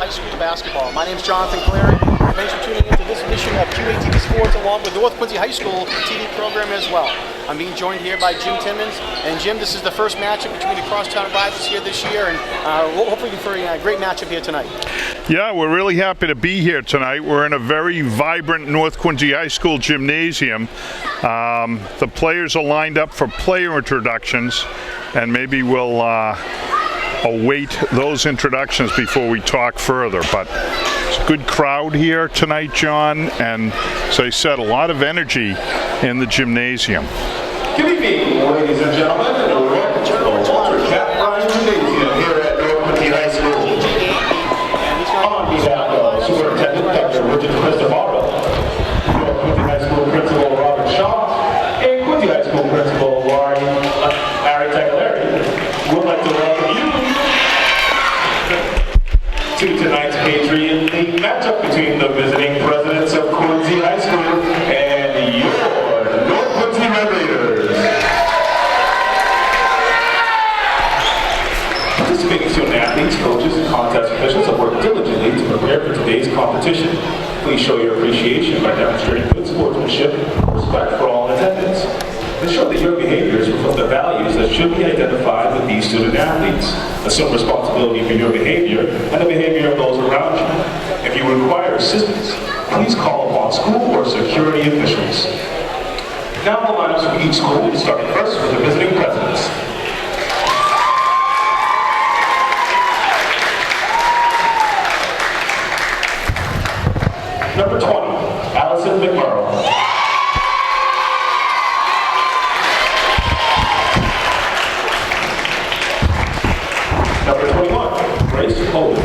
High School basketball. My name is Jonathan Clary. Thanks for tuning into this edition of QATV Sports along with North Quincy High School TV program as well. I'm being joined here by Jim Timmons. And Jim, this is the first matchup between the crosstown rivals here this year, and hopefully for a great matchup here tonight. Yeah, we're really happy to be here tonight. We're in a very vibrant North Quincy High School gymnasium. The players are lined up for player introductions, and maybe we'll await those introductions before we talk further. But it's a good crowd here tonight, John, and as I said, a lot of energy in the gymnasium. Good evening, ladies and gentlemen, and welcome to the Walter Cap Ryan Gymnasium here at North Quincy High School. On behalf of Superintendent Dr. Richard Cristofaro, North Quincy High School Principal Robert Shaw, and Quincy High School Principal Larry Tagliari, would like to welcome you to tonight's Patriot League matchup between the visiting presidents of Quincy High School and your North Quincy Red Raiders. Participating student athletes, coaches, and contest officials have worked diligently to prepare for today's competition. Please show your appreciation by demonstrating good sportsmanship and respect for all in attendance. Ensure that your behaviors reflect the values that should be identified with these student athletes. Assume responsibility for your behavior and the behavior of those around you. If you require assistance, please call upon school or security officials. Now the lineups for each school, starting first with the visiting presidents. Number 20, Allison McMurrow. Number 21, Grace Holden.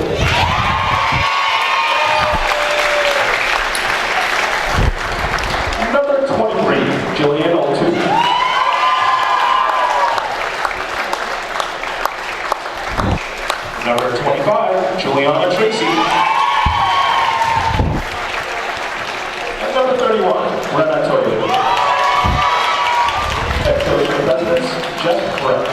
Number 23, Jillian Oltu. Number 25, Juliana Tracy. And number 31, Rena Toyo. Head coach and presidents, Jeff Brett.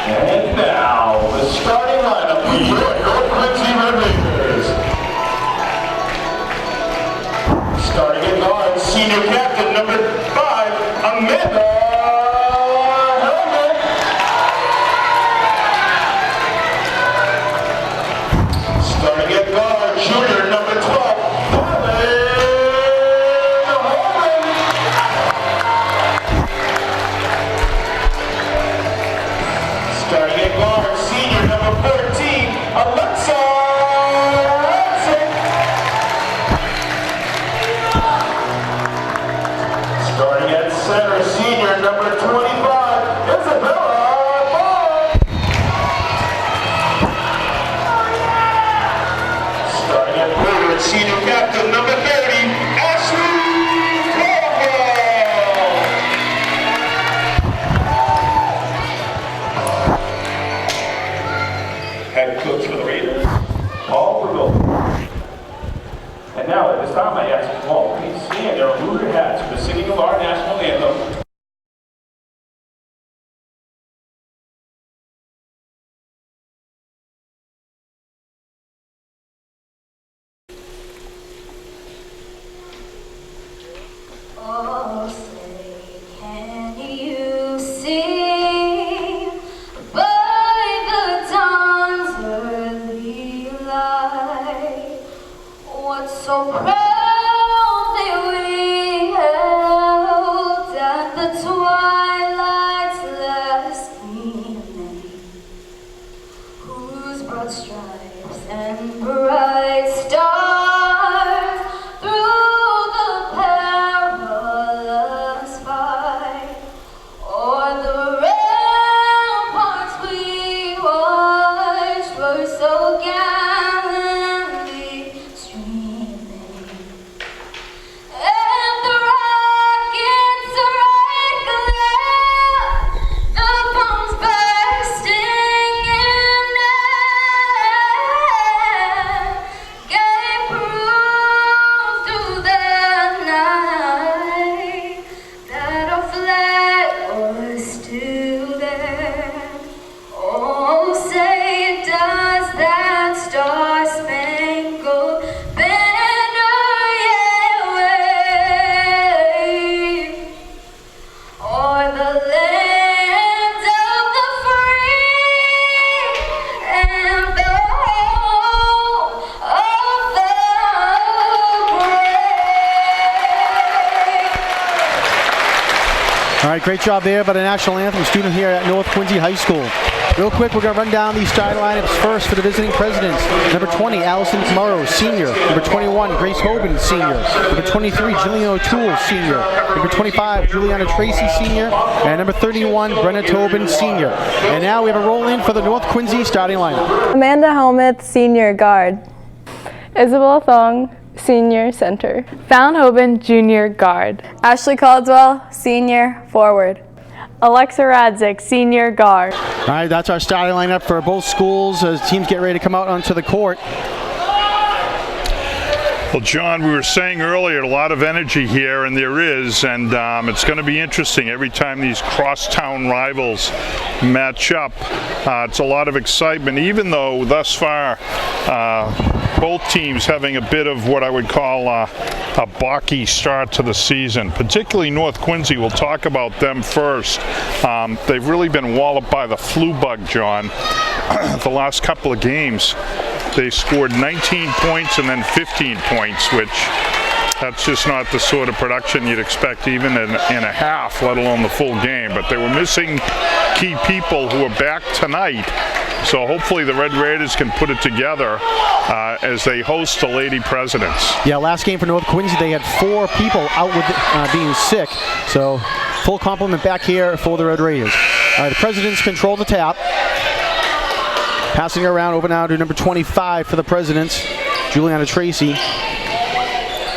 And now, the starting lineup for your North Quincy Red Raiders. Starting at guard, senior captain number 5, Amanda Hellman. Starting at guard, junior number 12, Helen Holman. Starting at guard, senior number 14, Alexa Hansen. Starting at center, senior number 25, Isabella Bond. Starting at forward, senior captain number 30, Ashley Caldwell. Head coach for the Raiders, Paul Vergold. And now at this time I ask you all, please stand and remove your hats for the singing of our national anthem. Oh, say, can you see by the dawn's early light what so proudly we held at the twilight's last gleaming, whose broad stripes and bright stars through the perilous fight o'er the ramparts we watched were so gallant right, great job there by the national anthem student here at North Quincy High School. Real quick, we're going to run down these starting lineups first for the visiting presidents. Number 20, Allison Morrow, senior. Number 21, Grace Hoban, senior. Number 23, Jillian O'Toole, senior. Number 25, Juliana Tracy, senior. And number 31, Brenna Tobin, senior. And now we have a roll-in for the North Quincy starting lineup. Amanda Helmuth, senior guard. Isabel Thong, senior center. Fallon Hoban, junior guard. Ashley Caldwell, senior forward. Alexa Radzik, senior guard. All right, that's our starting lineup for both schools as teams get ready to come out onto the court. Well, John, we were saying earlier, a lot of energy here, and there is, and it's going to be interesting every time these crosstown rivals match up. It's a lot of excitement, even though thus far both teams having a bit of what I would call a balky start to the season, particularly North Quincy. We'll talk about them first. They've really been walloped by the flu bug, John. The last couple of games, they scored 19 points and then 15 points, which that's just not the sort of production you'd expect even in a half, let alone the full game. But they were missing key people who are back tonight. So hopefully the Red Raiders can put it together as they host the Lady Presidents. Yeah, last game for North Quincy, they had 4 people out with being sick. So full complement back here for the Red Raiders. All right, the Presidents control the tap. Passing around over now to number 25 for the Presidents, Juliana Tracy.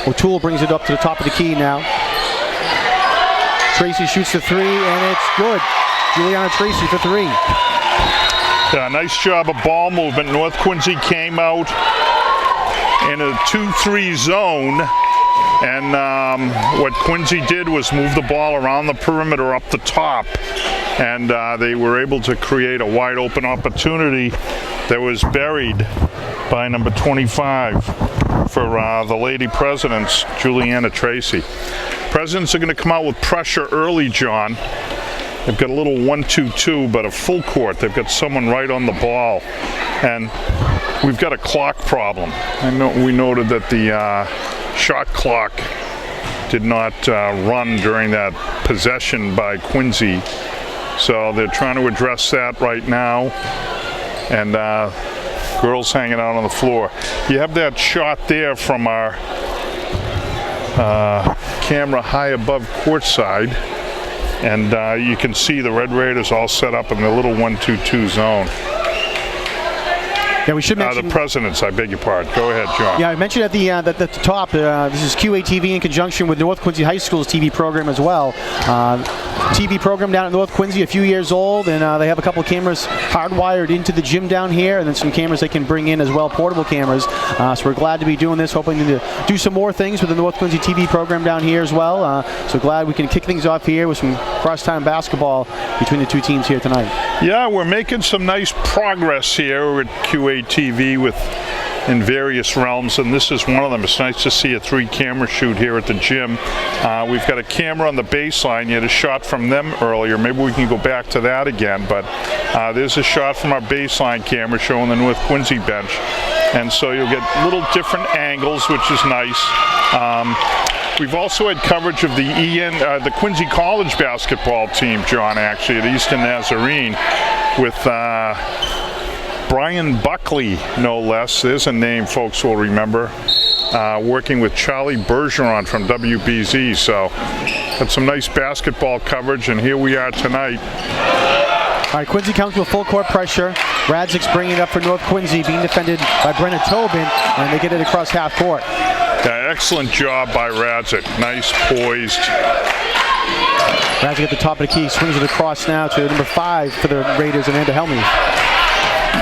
O'Toole brings it up to the top of the key now. Tracy shoots the 3, and it's good. Juliana Tracy for 3. Yeah, nice job of ball movement. North Quincy came out in a 2-3 zone, and what Quincy did was move the ball around the perimeter up the top, and they were able to create a wide open opportunity that was buried by number 25 for the Lady Presidents, Juliana Tracy. Presidents are going to come out with pressure early, John. They've got a little 1-2-2, but a full court. They've got someone right on the ball, and we've got a clock problem. I know we noted that the shot clock did not run during that possession by Quincy, so they're trying to address that right now. And girls hanging out on the floor. You have that shot there from our camera high above courtside, and you can see the Red Raiders all set up in the little 1-2-2 zone. Yeah, we should mention the Presidents, I beg your pardon. Go ahead, John. Yeah, I mentioned at the top, this is QATV in conjunction with North Quincy High School's TV program as well. TV program down at North Quincy, a few years old, and they have a couple of cameras hardwired into the gym down here, and then some cameras they can bring in as well, portable cameras. So we're glad to be doing this, hoping to do some more things with the North Quincy TV program down here as well. So glad we can kick things off here with some crosstown basketball between the two teams here tonight. Yeah, we're making some nice progress here at QATV in various realms, and this is one of them. It's nice to see a 3-camera shoot here at the gym. We've got a camera on the baseline. You had a shot from them earlier. Maybe we can go back to that again, but there's a shot from our baseline camera showing the North Quincy bench. And so you'll get little different angles, which is nice. We've also had coverage of the Quincy College basketball team, John, actually, at Easton Nazarene, with Brian Buckley, no less. There's a name folks will remember. Working with Charlie Bergeron from WBZ. So, got some nice basketball coverage, and here we are tonight. All right, Quincy comes with full court pressure. Radzik's bringing it up for North Quincy, being defended by Brenna Tobin, and they get it across half court. Yeah, excellent job by Radzik. Nice poised. Radzik at the top of the key, swings it across now to number 5 for the Raiders, Amanda Helmuth.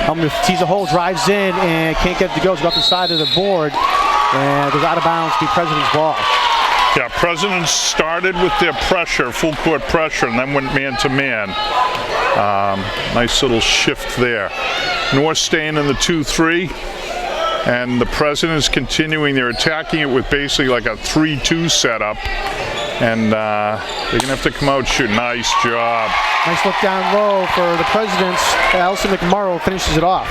Helmuth sees a hole, drives in, and can't get it to go. It's off the side of the board, and goes out of bounds to be President's ball. Yeah, Presidents started with their pressure, full court pressure, and then went man to man. Nice little shift there. North staying in the 2-3, and the Presidents continuing. They're attacking it with basically like a 3-2 setup, and they're gonna have to come out shoot. Nice job. Nice look down low for the Presidents. Allison McMurrow finishes it off.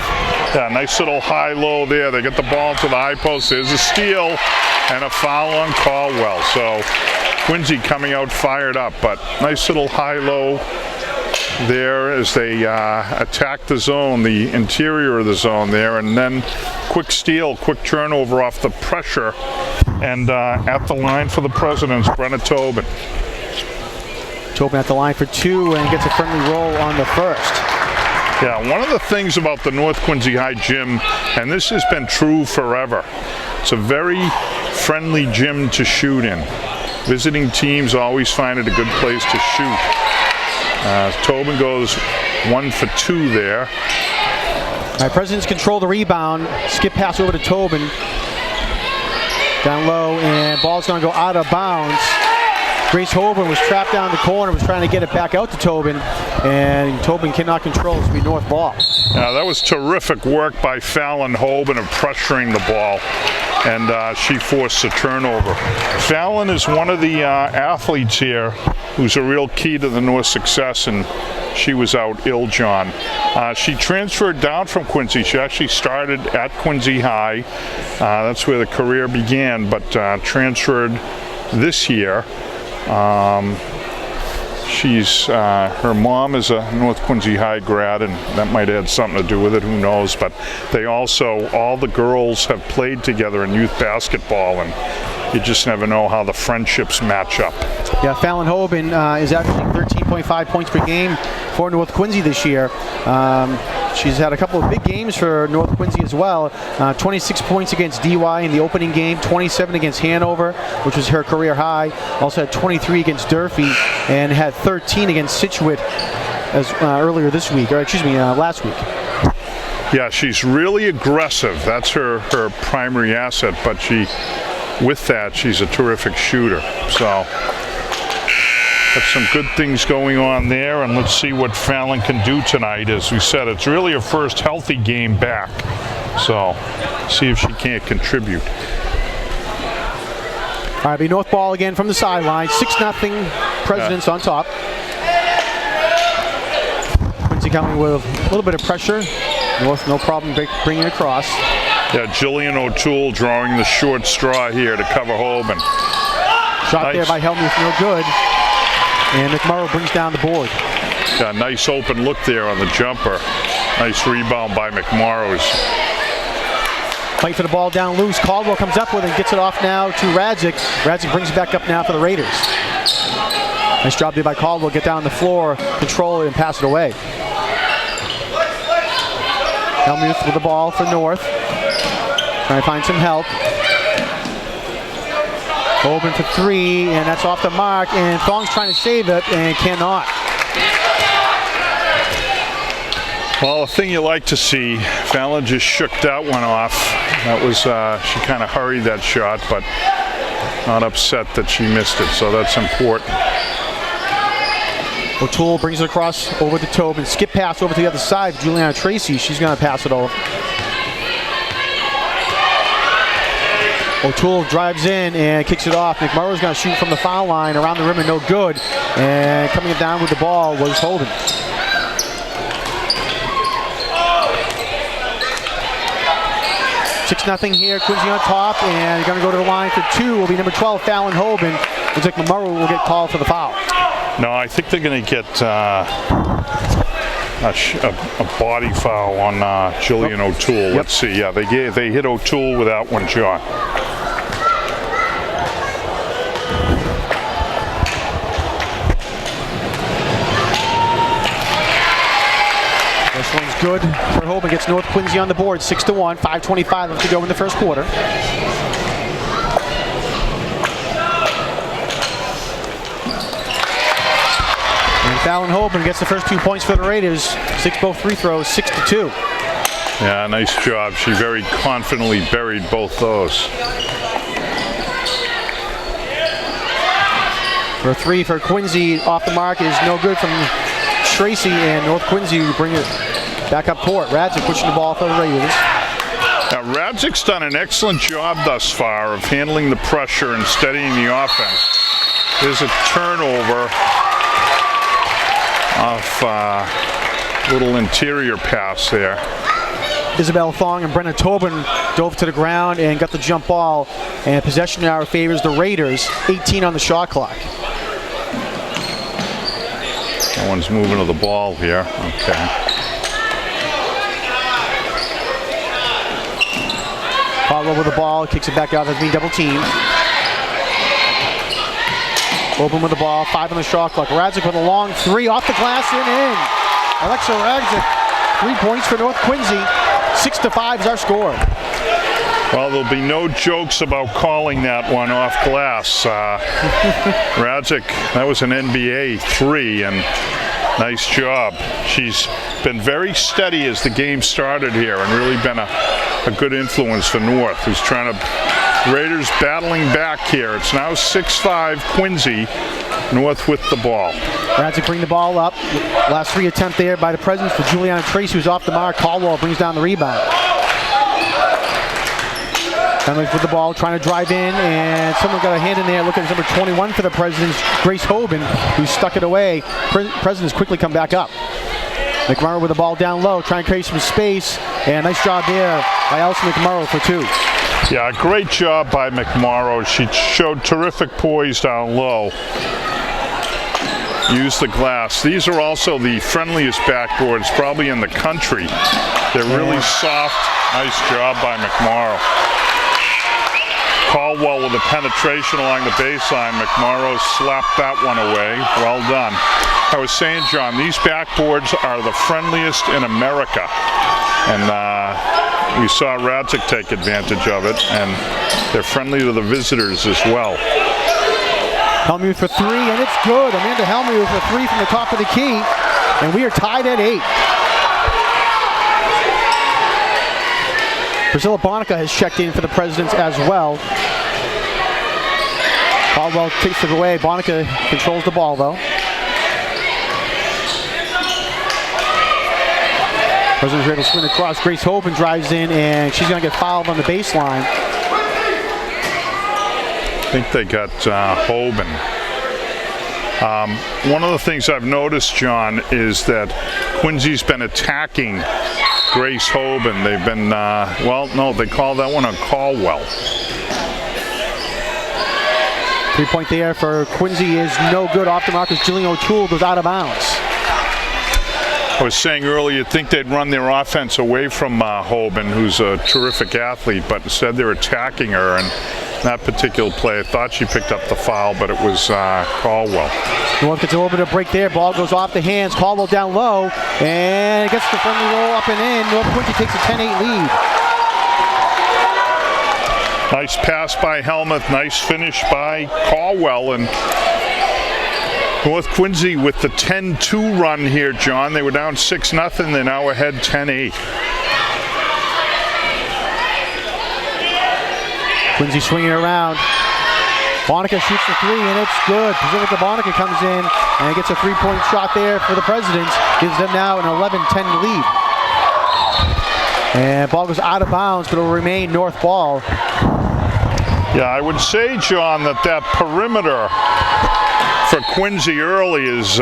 Yeah, nice little high-low there. They get the ball to the high post. There's a steal and a foul on Caldwell. So Quincy coming out fired up, but nice little high-low there as they attack the zone, the interior of the zone there, and then quick steal, quick turnover off the pressure, and at the line for the Presidents, Brenna Tobin. Tobin at the line for 2 and gets a friendly roll on the first. Yeah, one of the things about the North Quincy High gym, and this has been true forever, it's a very friendly gym to shoot in. Visiting teams always find it a good place to shoot. Tobin goes 1 for 2 there. All right, Presidents control the rebound. Skip pass over to Tobin. Down low, and ball's going to go out of bounds. Grace Hoban was trapped down the corner, was trying to get it back out to Tobin, and Tobin cannot control. It's going to be North ball. Yeah, that was terrific work by Fallon Hoban of pressuring the ball, and she forced a turnover. Fallon is one of the athletes here who's a real key to the North success, and she was out ill, John. She transferred down from Quincy. She actually started at Quincy High. That's where the career began, but transferred this year. Her mom is a North Quincy High grad, and that might have something to do with it, who knows, but they also, all the girls have played together in youth basketball, and you just never know how the friendships match up. Yeah, Fallon Hoban is averaging 13.5 points per game for North Quincy this year. She's had a couple of big games for North Quincy as well. 26 points against DY in the opening game, 27 against Hanover, which was her career high. Also had 23 against Durfee, and had 13 against Scituate as earlier this week, or excuse me, last week. Yeah, she's really aggressive. That's her primary asset, but with that, she's a terrific shooter. So, got some good things going on there, and let's see what Fallon can do tonight. As we said, it's really her first healthy game back. So, see if she can't contribute. All right, be North ball again from the sideline. 6-0, Presidents on top. Quincy coming with a little bit of pressure. North no problem bringing it across. Yeah, Jillian O'Toole drawing the short straw here to cover Hoban. Shot there by Helmuth, no good. And McMurrow brings down the board. Yeah, nice open look there on the jumper. Nice rebound by McMorrows. Fight for the ball down loose. Caldwell comes up with it and gets it off now to Radzik. Radzik brings it back up now for the Raiders. Nice job there by Caldwell. Get down on the floor, control it, and pass it away. Helmuth with the ball for North. Trying to find some help. Hoban for 3, and that's off the mark, and Thong's trying to save it and cannot. Well, a thing you like to see, Fallon just shook that one off. That was, she kind of hurried that shot, but not upset that she missed it, so that's important. O'Toole brings it across over to Tobin. Skip pass over to the other side. Juliana Tracy, she's going to pass it over. O'Toole drives in and kicks it off. McMurrow's going to shoot from the foul line around the rim and no good. And coming down with the ball was Hoban. Six 0 here. Quincy on top, and going to go to the line for 2. Will be number 12, Fallon Hoban. Looks like McMurrow will get called for the foul. No, I think they're going to get a body foul on Jillian O'Toole. Yep. Let's see. Yeah, they hit O'Toole with that one, John. This one's good for Hoban. Gets North Quincy on the board, 6-1. 5:25 left to go in the first quarter. Fallon Hoban gets the first 2 points for the Raiders. 6 both free throws, 6-2. Yeah, nice job. She very confidently buried both those. For a 3 for Quincy, off the mark is no good from Tracy, and North Quincy bring it back up court. Radzik pushing the ball for the Raiders. Now, Radzik's done an excellent job thus far of handling the pressure and steadying the offense. There's a turnover off little interior pass there. Isabel Thong and Brenna Tobin dove to the ground and got the jump ball. And possession now favors the Raiders. 18 on the shot clock. No one's moving to the ball here. Okay. Caldwell with the ball, kicks it back out. That's being double teamed. Open with the ball, 5 on the shot clock. Radzik with a long 3 off the glass and in. Alexa Radzik, 3 points for North Quincy. 6-5 is our score. Well, there'll be no jokes about calling that one off glass. Radzik, that was an NBA 3, and nice job. She's been very steady as the game started here and really been a good influence for North, who's trying to... Raiders battling back here. It's now 6-5 Quincy. North with the ball. Radzik bring the ball up. Last 3 attempt there by the Presidents for Juliana Tracy, who's off the mark. Caldwell brings down the rebound. Emily with the ball, trying to drive in, and someone got a hand in there. Look at number 21 for the Presidents, Grace Hoban, who stuck it away. Presidents quickly come back up. McMurrow with the ball down low, trying to create some space, and nice job there by Elsie McMurrow for 2. Yeah, great job by McMorrow. She showed terrific poise down low. Used the glass. These are also the friendliest backboards probably in the country. They're really soft. Nice job by McMorrow. Caldwell with the penetration along the baseline. McMorrow slapped that one away. Well done. I was saying, John, these backboards are the friendliest in America. And we saw Radzik take advantage of it, and they're friendly to the visitors as well. Helmuth for 3, and it's good. Amanda Helmuth for 3 from the top of the key, and we are tied at 8. Priscilla Bonica has checked in for the Presidents as well. Caldwell takes it away. Bonica controls the ball, though. Presidents are able to spin across. Grace Hoban drives in, and she's going to get fouled on the baseline. I think they got Hoban. One of the things I've noticed, John, is that Quincy's been attacking Grace Hoban. They've been, well, no, they call that one a Caldwell. 3-point there for Quincy is no good. Off the mark as Jillian O'Toole goes out of bounds. I was saying earlier, you'd think they'd run their offense away from Hoban, who's a terrific athlete, but instead they're attacking her. And that particular play, I thought she picked up the foul, but it was Caldwell. North gets a little bit of break there. Ball goes off the hands. Caldwell down low, and it gets the friendly roll up and in. North Quincy takes a 10-8 lead. Nice pass by Helmuth. Nice finish by Caldwell. And North Quincy with the 10-2 run here, John. They were down 6-0. They're now ahead 10-8. Quincy swinging around. Bonica shoots the 3, and it's good. Pacifica Bonica comes in and gets a 3-point shot there for the Presidents. Gives them now an 11-10 lead. And ball goes out of bounds, but it'll remain North ball. Yeah, I would say, John, that perimeter for Quincy early is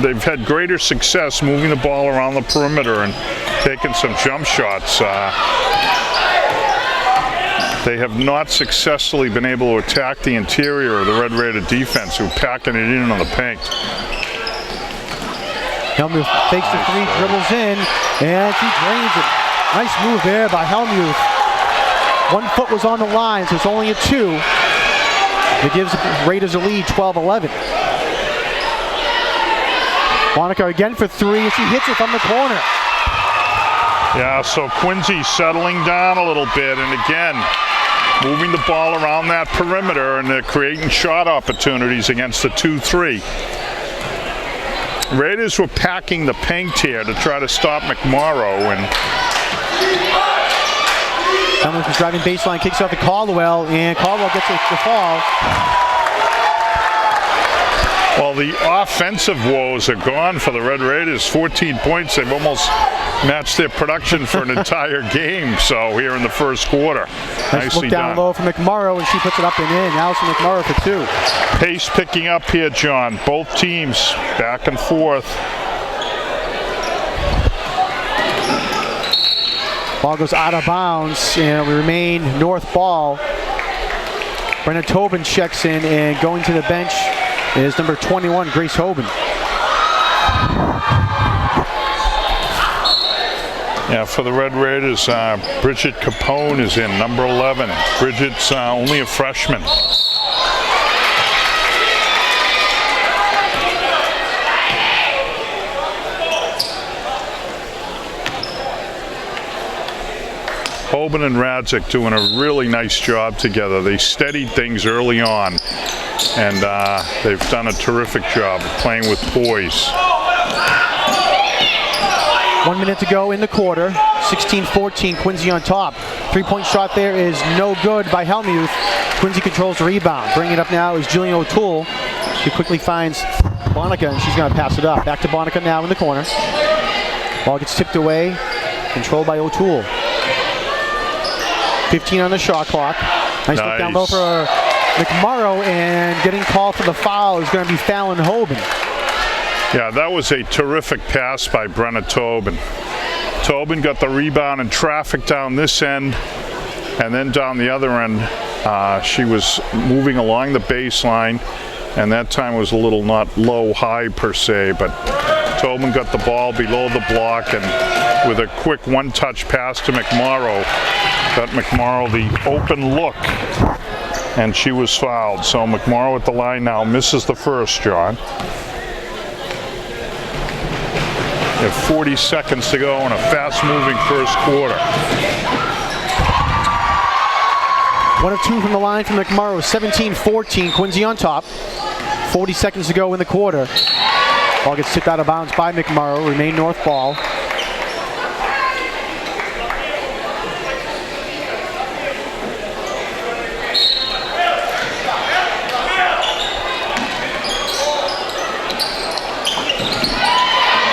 they've had greater success moving the ball around the perimeter and taking some jump shots. They have not successfully been able to attack the interior of the Red Raider defense, who are packing it in on the paint. Helmuth takes the 3, dribbles in, and she drains it. Nice move there by Helmuth. 1 foot was on the line, so it's only a 2. It gives the Raiders a lead, 12-11. Monica again for 3, and she hits it from the corner. Yeah, so Quincy settling down a little bit, and again, moving the ball around that perimeter, and they're creating shot opportunities against the 2-3. Raiders were packing the paint here to try to stop McMorrow, and Helmuth is driving baseline, kicks out to Caldwell, and Caldwell gets the fall. well, the offensive woes are gone for the Red Raiders. 14 points. They've almost matched their production for an entire game, so here in the first quarter. Nice look down low for McMorrow, and she puts it up and in. Allison McMorrow for 2. Pace picking up here, John. Both teams back and forth. Ball goes out of bounds, and we remain north ball. Brenna Tobin checks in, and going to the bench is number 21, Grace Hoban. Yeah, for the Red Raiders, Bridget Capone is in, number 11. Bridget's only a freshman. Hoban and Radzik doing a really nice job together. They steadied things early on, and they've done a terrific job of playing with poise. 1 minute to go in the quarter. 16-14, Quincy on top. Three-point shot there is no good by Hellmuth. Quincy controls the rebound. Bringing it up now is Julian O'Toole. She quickly finds Bonica, and she's going to pass it up. Back to Bonica now in the corner. Ball gets tipped away, controlled by O'Toole. 15 on the shot clock. Nice look down low for McMorrow, and getting called for the foul is going to be Fallon Hoban. Yeah, that was a terrific pass by Brenna Tobin. Tobin got the rebound and traffic down this end, and then down the other end, she was moving along the baseline, and that time was a little not low-high per se, but Tobin got the ball below the block, and with a quick one-touch pass to McMorrow, got McMorrow the open look, and she was fouled. So McMorrow at the line now misses the first, John. You have 40 seconds to go in a fast-moving first quarter. 1 of 2 from the line from McMorrow. 17-14, Quincy on top. 40 seconds to go in the quarter. Ball gets tipped out of bounds by McMorrow. Remain north ball.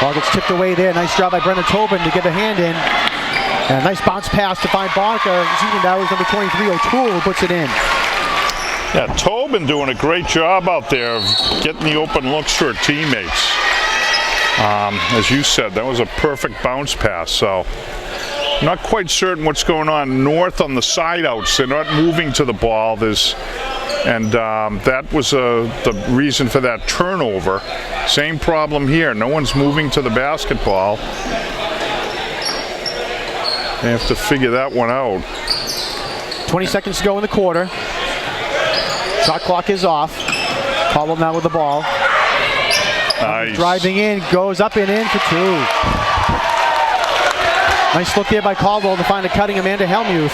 Ball gets tipped away there. Nice job by Brenna Tobin to get the hand in. And a nice bounce pass to find Bonica. That was number 23, O'Toole, who puts it in. Yeah, Tobin doing a great job out there of getting the open looks for her teammates. As you said, that was a perfect bounce pass. So, not quite certain what's going on north on the side outs. They're not moving to the ball. And that was the reason for that turnover. Same problem here. No one's moving to the basketball. They have to figure that one out. 20 seconds to go in the quarter. Shot clock is off. Caldwell now with the ball. Nice. Driving in, goes up and in for 2. Nice look there by Caldwell to find a cutting Amanda Hellmuth.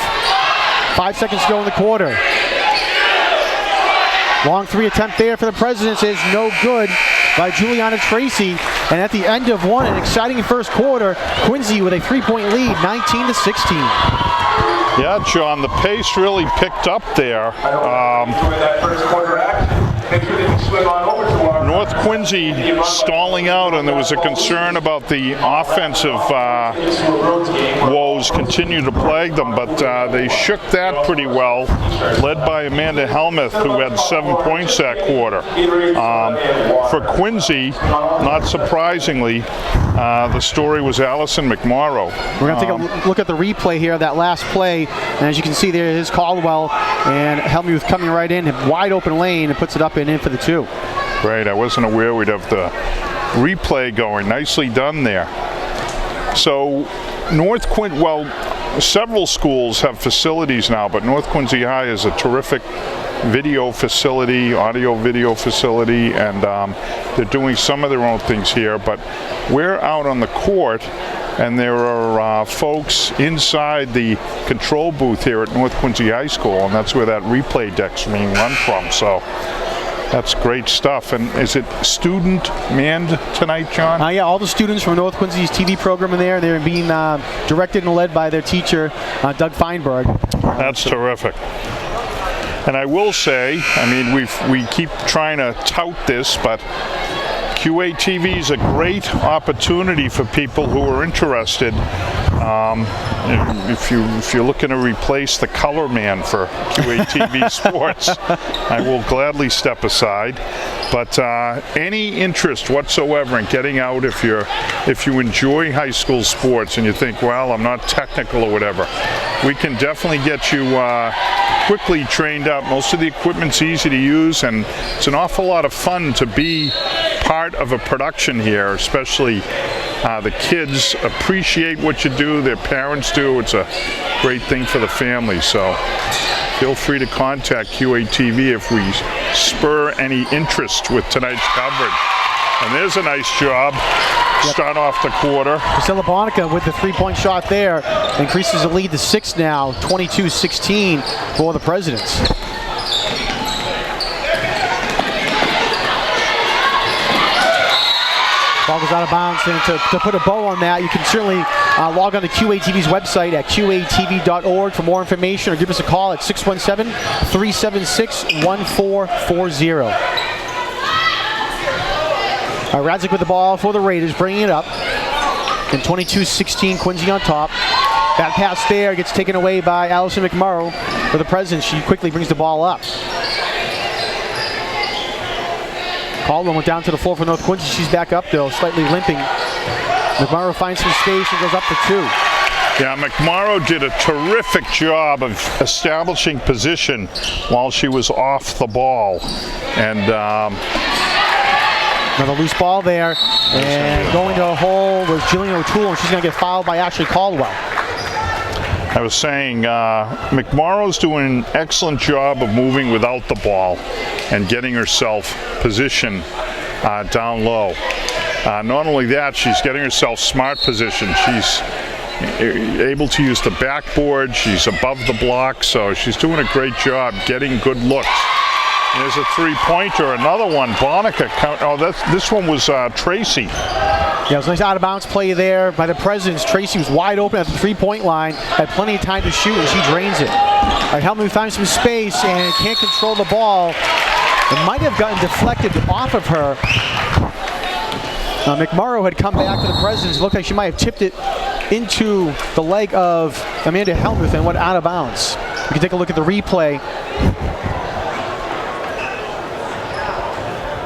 5 seconds to go in the quarter. Long 3 attempt there for the Presidents is no good by Juliana Tracy. And at the end of one, an exciting first quarter, Quincy with a 3-point lead, 19-16. Yeah, John, the pace really picked up there. North Quincy stalling out, and there was a concern about the offensive woes continue to plague them, but they shook that pretty well, led by Amanda Hellmuth, who had 7 points that quarter. For Quincy, not surprisingly, the story was Allison McMorrow. We're going to take a look at the replay here of that last play, and as you can see there is Caldwell, and Hellmuth coming right in, wide open lane, and puts it up and in for the 2. Great, I wasn't aware we'd have the replay going. Nicely done there. So North Quincy, well, several schools have facilities now, but North Quincy High is a terrific video facility, audio video facility, and they're doing some of their own things here, but we're out on the court, and there are folks inside the control booth here at North Quincy High School, and that's where that replay deck's being run from. So that's great stuff. And is it student manned tonight, John? Yeah, all the students from North Quincy's TV program in there. They're being directed and led by their teacher, Doug Feinberg. That's terrific. And I will say, I mean, we keep trying to tout this, but QATV is a great opportunity for people who are interested. if you're looking to replace the color man for QATV Sports, I will gladly step aside. But any interest whatsoever in getting out, if you enjoy high school sports and you think, well, I'm not technical or whatever, we can definitely get you quickly trained up. Most of the equipment's easy to use, and it's an awful lot of fun to be part of a production here, especially the kids appreciate what you do, their parents do. It's a great thing for the family, so feel free to contact QATV if we spur any interest with tonight's coverage. And there's a nice job. Start off the quarter. Priscilla Bonica with the three-point shot there increases the lead to 6 now, 22-16 for the Presidents. Ball goes out of bounds, and to put a bow on that, you can certainly log on to QATV's website at qatv.org for more information, or give us a call at 617-376-1440. Radzik with the ball for the Raiders, bringing it up. And 22-16, Quincy on top. That pass there gets taken away by Allison McMurrow for the Presidents. She quickly brings the ball up. Caldwell went down to the floor for North Quincy. She's back up though, slightly limping. McMurrow finds some space and goes up for 2. Yeah, McMurrow did a terrific job of establishing position while she was off the ball. And another loose ball there, and going to a hole was Jillian O'Toole, and she's going to get fouled by Ashley Caldwell. I was saying, McMorrow's doing an excellent job of moving without the ball and getting herself positioned down low. Not only that, she's getting herself smart position. She's able to use the backboard. She's above the block, so she's doing a great job getting good looks. There's a three-pointer, another one. Bonica. Oh, this one was Tracy. Yeah, it was a nice out-of-bounds play there by the Presidents. Tracy was wide open at the three-point line, had plenty of time to shoot, and she drains it. All right, Helmuth finds some space and can't control the ball. It might have gotten deflected off of her. McMurrow had come back to the Presidents. It looked like she might have tipped it into the leg of Amanda Helmuth and went out of bounds. You can take a look at the replay.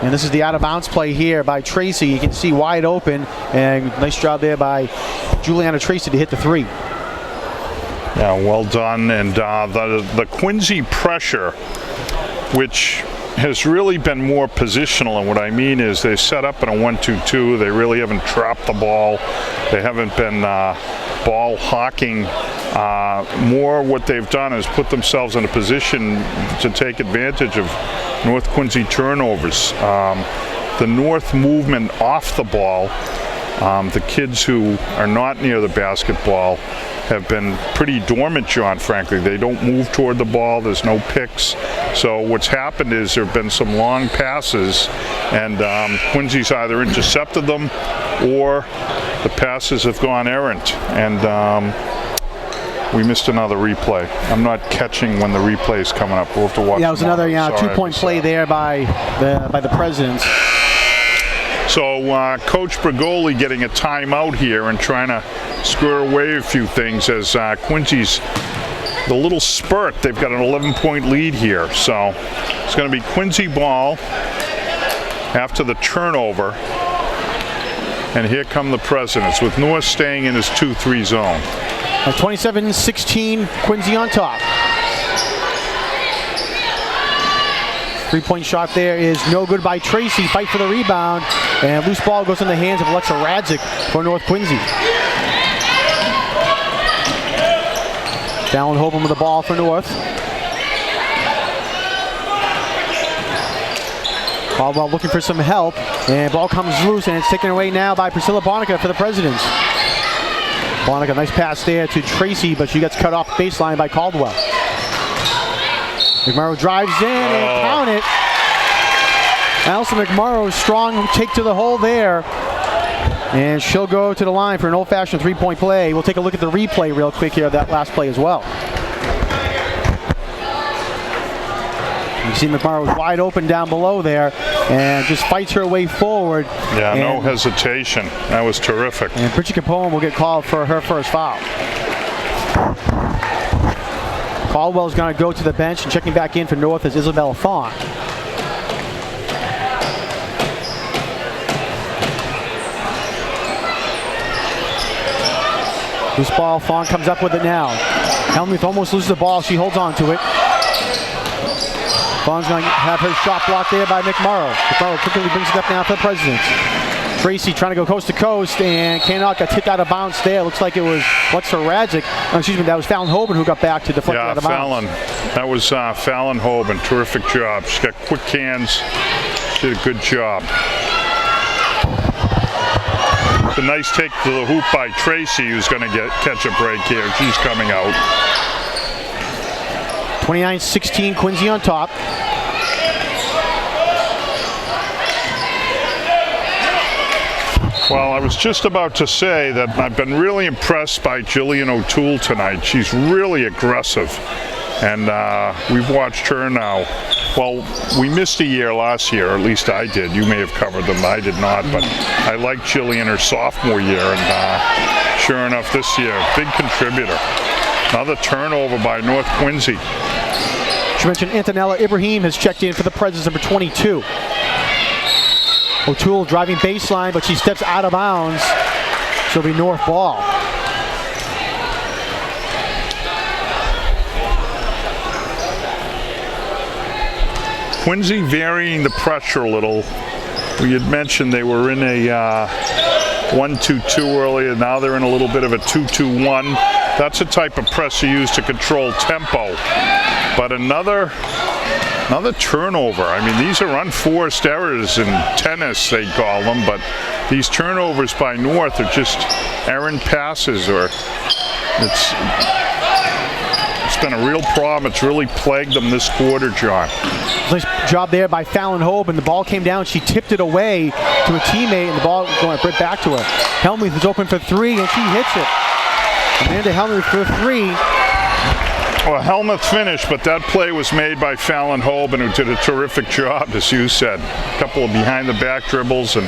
And this is the out-of-bounds play here by Tracy. You can see wide open, and nice job there by Juliana Tracy to hit the 3. Yeah, well done. And the Quincy pressure, which has really been more positional, and what I mean is they set up in a 1-2-2. They really haven't dropped the ball. They haven't been ball hawking. More what they've done is put themselves in a position to take advantage of North Quincy turnovers. The North movement off the ball, the kids who are not near the basketball have been pretty dormant, John, frankly. They don't move toward the ball. There's no picks. So what's happened is there have been some long passes, and Quincy's either intercepted them or the passes have gone errant. And we missed another replay. I'm not catching when the replay is coming up. We'll have to watch. Yeah, it was another two-point play there by the Presidents. So Coach Brigoli getting a timeout here and trying to square away a few things as Quincy's the little spurt. They've got an 11-point lead here. So it's going to be Quincy ball after the turnover. And here come the Presidents with North staying in his 2-3 zone. 27-16, Quincy on top. Three-point shot there is no good by Tracy. Fight for the rebound, and loose ball goes in the hands of Alexa Radzik for North Quincy. Dallin Hobin with the ball for North. Caldwell looking for some help, and ball comes loose, and it's taken away now by Priscilla Bonica for the Presidents. Bonica, nice pass there to Tracy, but she gets cut off baseline by Caldwell. McMurrow drives in and count it. Allison McMurrow, strong take to the hole there. And she'll go to the line for an old-fashioned three-point play. We'll take a look at the replay real quick here of that last play as well. You see McMurrow was wide open down below there and just fights her way forward. Yeah, no hesitation. That was terrific. And Bridget Capone will get called for her first foul. Caldwell's going to go to the bench, and checking back in for North is Isabel Fong. Loose ball, Fong comes up with it now. Helmuth almost loses the ball, she holds on to it. Fong's going to have her shot blocked there by McMorrow. McMorrow quickly brings it up now for the Presidents. Tracy trying to go coast to coast, and Cannot got tipped out of bounds there. Looks like it was Radzik. Oh, excuse me, that was Fallon Hoban who got back to deflect out of bounds. That was Fallon Hoban. Terrific job. She's got quick hands. She did a good job. It's a nice take to the hoop by Tracy, who's going to catch a break here. She's coming out. 29-16, Quincy on top. Well, I was just about to say that I've been really impressed by Jillian O'Toole tonight. She's really aggressive, and we've watched her now. Well, we missed a year last year, or at least I did. You may have covered them, I did not, but I liked Jillian her sophomore year, and sure enough this year, big contributor. Another turnover by North Quincy. She mentioned Antonella Ibrahim has checked in for the Presidents, number 22. O'Toole driving baseline, but she steps out of bounds. So it'll be North ball. Quincy varying the pressure a little. We had mentioned they were in a 1-2-2 earlier. Now they're in a little bit of a 2-2-1. That's a type of press you use to control tempo. But another turnover. I mean, these are unforced errors in tennis, they call them, but these turnovers by North are just errant passes, or it's been a real problem. It's really plagued them this quarter, John. Nice job there by Fallon Hoban. The ball came down. She tipped it away to a teammate, and the ball going right back to her. Helmuth is open for three, and she hits it. Amanda Helmuth for three. Well, Helmuth finished, but that play was made by Fallon Hoban, who did a terrific job, as you said. A couple of behind-the-back dribbles and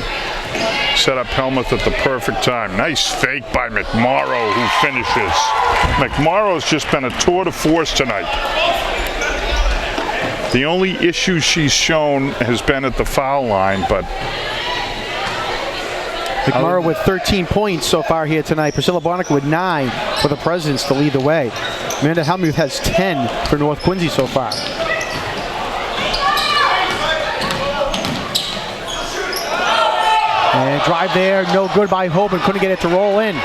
set up Helmuth at the perfect time. Nice fake by McMorrow, who finishes. McMorrow's just been a tour de force tonight. The only issue she's shown has been at the foul line, but McMorrow with 13 points so far here tonight. Priscilla Barnacle with 9 for the Presidents to lead the way. Amanda Helmuth has 10 for North Quincy so far. And drive there, no good by Hoban. Couldn't get it to roll in.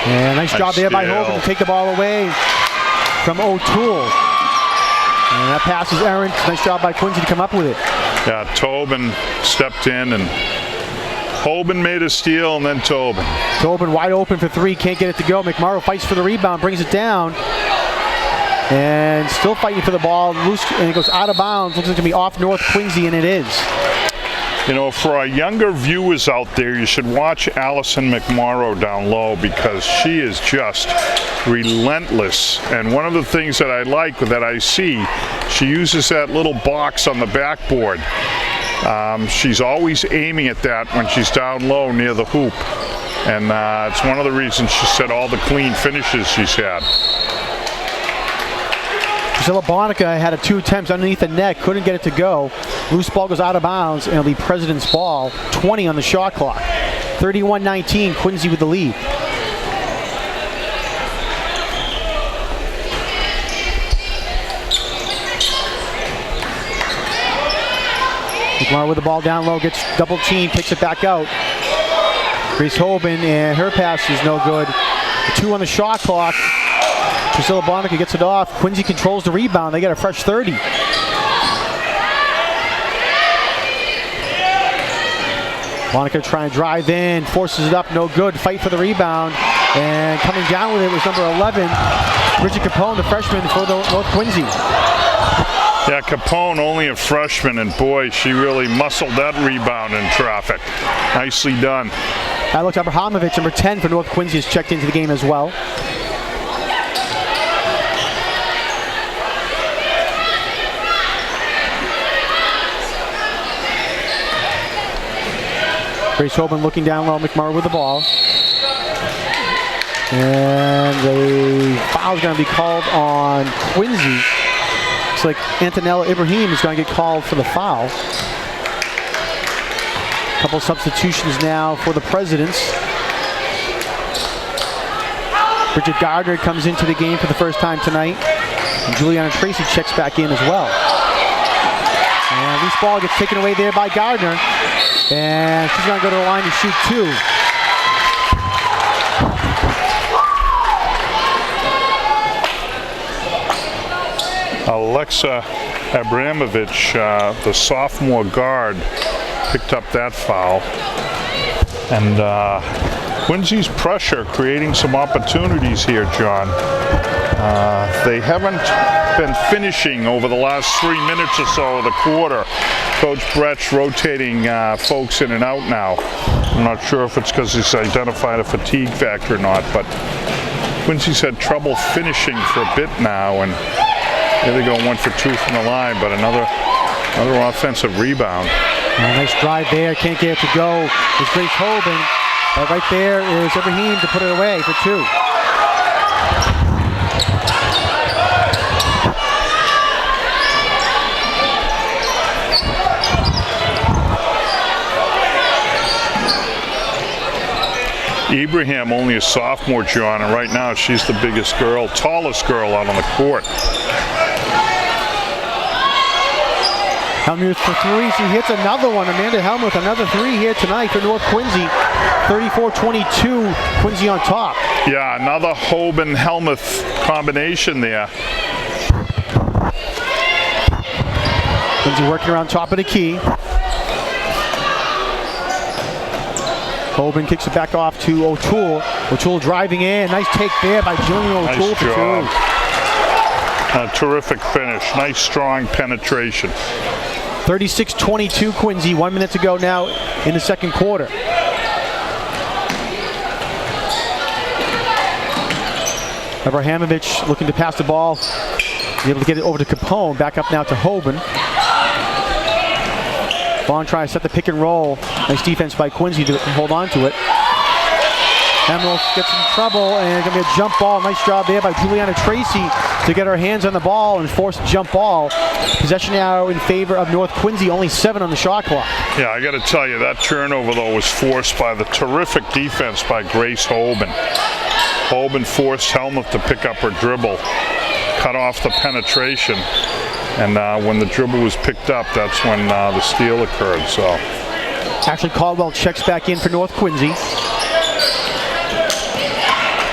And nice job there by Hoban to take the ball away from O'Toole. And that pass is errant. Nice job by Quincy to come up with it. Yeah, Tobin stepped in, and Hoban made a steal, and then Tobin. Tobin wide open for three, can't get it to go. McMorrow fights for the rebound, brings it down. And still fighting for the ball. Loose, and it goes out of bounds. Looks like it's going to be off North Quincy, and it is. You know, for our younger viewers out there, you should watch Allison McMorrow down low, because she is just relentless. And one of the things that I like that I see, she uses that little box on the backboard. She's always aiming at that when she's down low near the hoop. And it's one of the reasons she said all the clean finishes she's had. Priscilla Bonica had 2 attempts underneath the net, couldn't get it to go. Loose ball goes out of bounds, and it'll be President's ball. 20 on the shot clock. 31-19, Quincy with the lead. McMorrow with the ball down low, gets double team, picks it back out. Grace Hoban, and her pass is no good. 2 on the shot clock. Priscilla Bonica gets it off. Quincy controls the rebound. They get a fresh 30. Bonica trying to drive in, forces it up, no good. Fight for the rebound, and coming down with it was number 11, Bridget Capone, the freshman for the North Quincy. Yeah, Capone, only a freshman, and boy, she really muscled that rebound in traffic. Nicely done. Alex Abrahamovich, number 10 for North Quincy, has checked into the game as well. Grace Hoban looking down low, McMurray with the ball. And the foul is going to be called on Quincy. Looks like Antonella Ibrahim is going to get called for the foul. Couple substitutions now for the Presidents. Bridget Gardner comes into the game for the first time tonight. And Juliana Tracy checks back in as well. And loose ball gets taken away there by Gardner. And she's going to go to the line to shoot 2. Alexa Abramovich, the sophomore guard, picked up that foul. And Quincy's pressure creating some opportunities here, John. They haven't been finishing over the last 3 minutes or so of the quarter. Coach Brett's rotating folks in and out now. I'm not sure if it's because he's identified a fatigue factor or not, but Quincy's had trouble finishing for a bit now, and here they go 1 for 2 from the line, but another offensive rebound. Nice drive there, can't get it to go. It's Grace Hoban, but right there is Ibrahim to put it away for 2. Ibrahim only a sophomore, John, and right now she's the biggest girl, tallest girl out on the court. Helmuth for 3, she hits another one. Amanda Helmuth, another 3 here tonight for North Quincy. 34-22, Quincy on top. Yeah, another Hoban-Helmuth combination there. Quincy working around top of the key. Hoban kicks it back off to O'Toole. O'Toole driving in. Nice take there by Jillian O'Toole Nice for job. 2. A terrific finish. Nice, strong penetration. 36-22 Quincy. 1 minute to go now in the second quarter. Abramovich looking to pass the ball. Able to get it over to Capone. Back up now to Hoban. Vaughn trying to set the pick and roll. Nice defense by Quincy to hold on to it. Emerald gets in trouble, and going to be a jump ball. Nice job there by Juliana Tracy to get her hands on the ball and force a jump ball. Possession now in favor of North Quincy, only 7 on the shot clock. Yeah, I got to tell you, that turnover, though, was forced by the terrific defense by Grace Hoban. Hoban forced Helmuth to pick up her dribble, cut off the penetration, and when the dribble was picked up, that's when the steal occurred. So, Ashley Caldwell checks back in for North Quincy.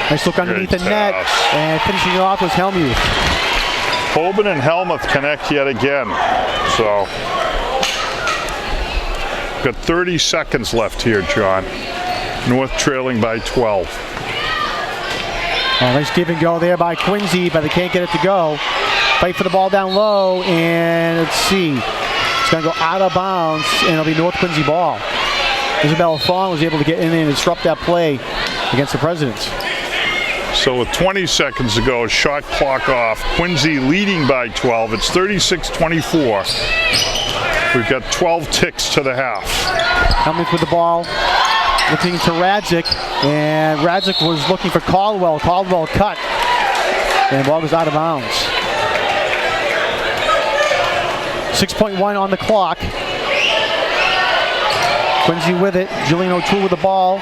Nice look underneath the net, and finishing it off was Helmuth. Hoban and Helmuth connect yet again. So, got 30 seconds left here, John. North trailing by 12. Nice give and go there by Quincy, but they can't get it to go. Fight for the ball down low, and let's see. It's going to go out of bounds, and it'll be North Quincy ball. Isabella Fong was able to get in and disrupt that play against the Presidents. So with 20 seconds to go, shot clock off. Quincy leading by 12. It's 36-24. We've got 12 ticks to the half. Helmuth with the ball, looking to Radzik, and Radzik was looking for Caldwell. Caldwell cut, and the ball was out of bounds. 6.1 on the clock. Quincy with it. Jillian O'Toole with the ball.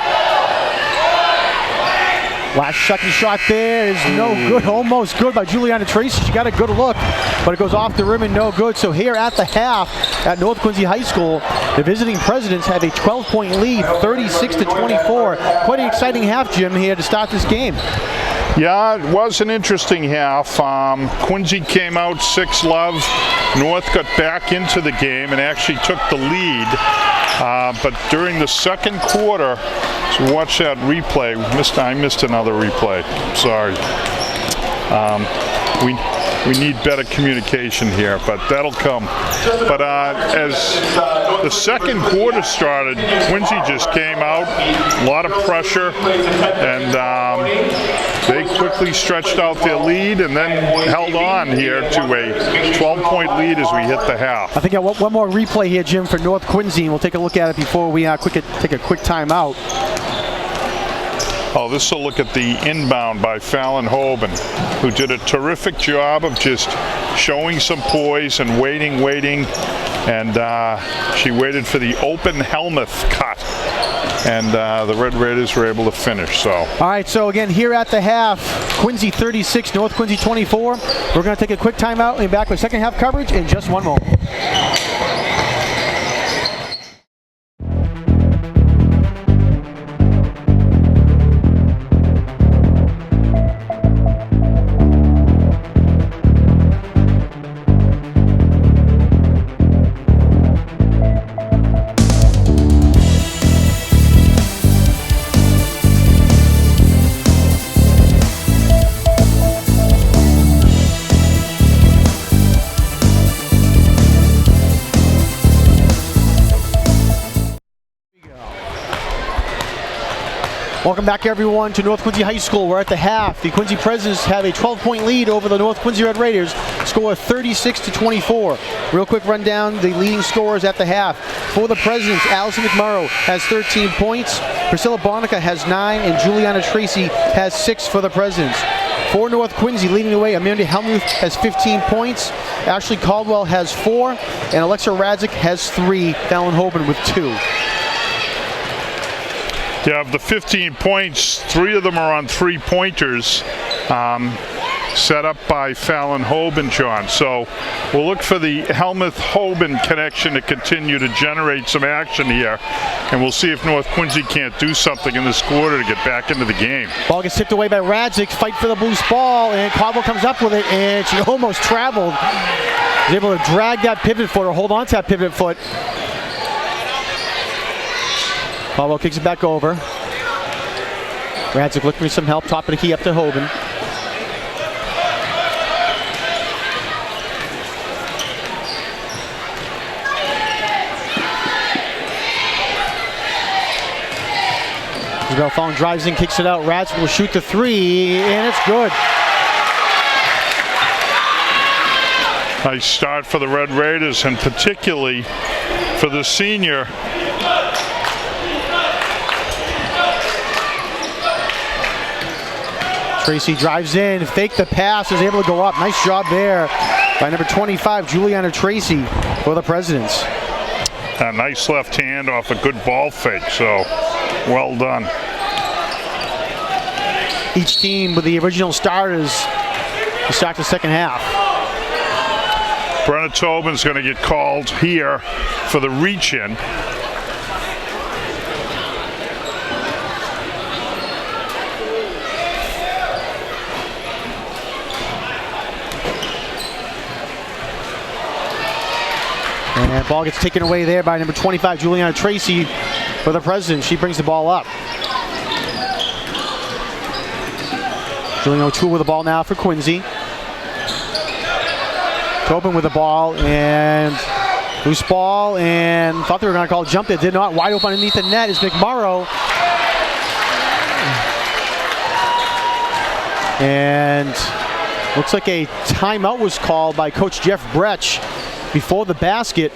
Last second shot there is no good. Almost good by Juliana Tracy. She got a good look, but it goes off the rim and no good. So here at the half at North Quincy High School, the visiting Presidents have a 12-point lead, 36-24. Quite an exciting half, Jim, here to start this game. Yeah, it was an interesting half. Quincy came out 6-love. North got back into the game and actually took the lead. But during the second quarter, so watch that replay. I missed another replay. Sorry. We need better communication here, but that'll come. But as the second quarter started, Quincy just came out, a lot of pressure, and they quickly stretched out their lead and then held on here to a 12-point lead as we hit the half. I think I want one more replay here, Jim, for North Quincy, and we'll take a look at it before we take a quick timeout. Oh, this will look at the inbound by Fallon Hoban, who did a terrific job of just showing some poise and waiting, and she waited for the open Helmuth cut, and the Red Raiders were able to finish. So. All right, so again, here at the half, Quincy 36, North Quincy 24. We're going to take a quick timeout and be back with second half coverage in just one moment. Welcome back, everyone, to North Quincy High School. We're at the half. The Quincy Presidents have a 12-point lead over the North Quincy Red Raiders, score 36-24. Real quick rundown, the leading scorers at the half. For the Presidents, Allison McMurrow has 13 points, Priscilla Bonica has 9, and Juliana Tracy has 6 for the Presidents. For North Quincy, leading the way, Amanda Helmuth has 15 points, Ashley Caldwell has 4, and Alexa Radzik has 3, Fallon Hoban with 2. Yeah, of the 15 points, 3 of them are on three-pointers set up by Fallon Hoban, John. So we'll look for the Helmuth-Hoban connection to continue to generate some action here. And we'll see if North Quincy can't do something in this quarter to get back into the game. Ball gets tipped away by Radzik, fight for the loose ball, and Caldwell comes up with it, and she almost traveled. Was able to drag that pivot foot or hold on to that pivot foot. Caldwell kicks it back over. Radzik looking for some help, top of the key up to Hoban. Isabel Fong drives in, kicks it out. Radzik will shoot the 3, and it's good. Nice start for the Red Raiders, and particularly for the senior. Tracy drives in, fake the pass, is able to go up. Nice job there by number 25, Juliana Tracy, for the Presidents. A nice left hand off a good ball fake, so well done. Each team with the original starters to start the second half. Brenna Tobin's going to get called here for the reach-in. And ball gets taken away there by number 25, Juliana Tracy, for the Presidents. She brings the ball up. Juliana O'Toole with the ball now for Quincy. Tobin with the ball, and loose ball, and thought they were going to call a jump. They did not. Wide open underneath the net is McMurrow. And looks like a timeout was called by Coach Jeff Bretsch before the basket.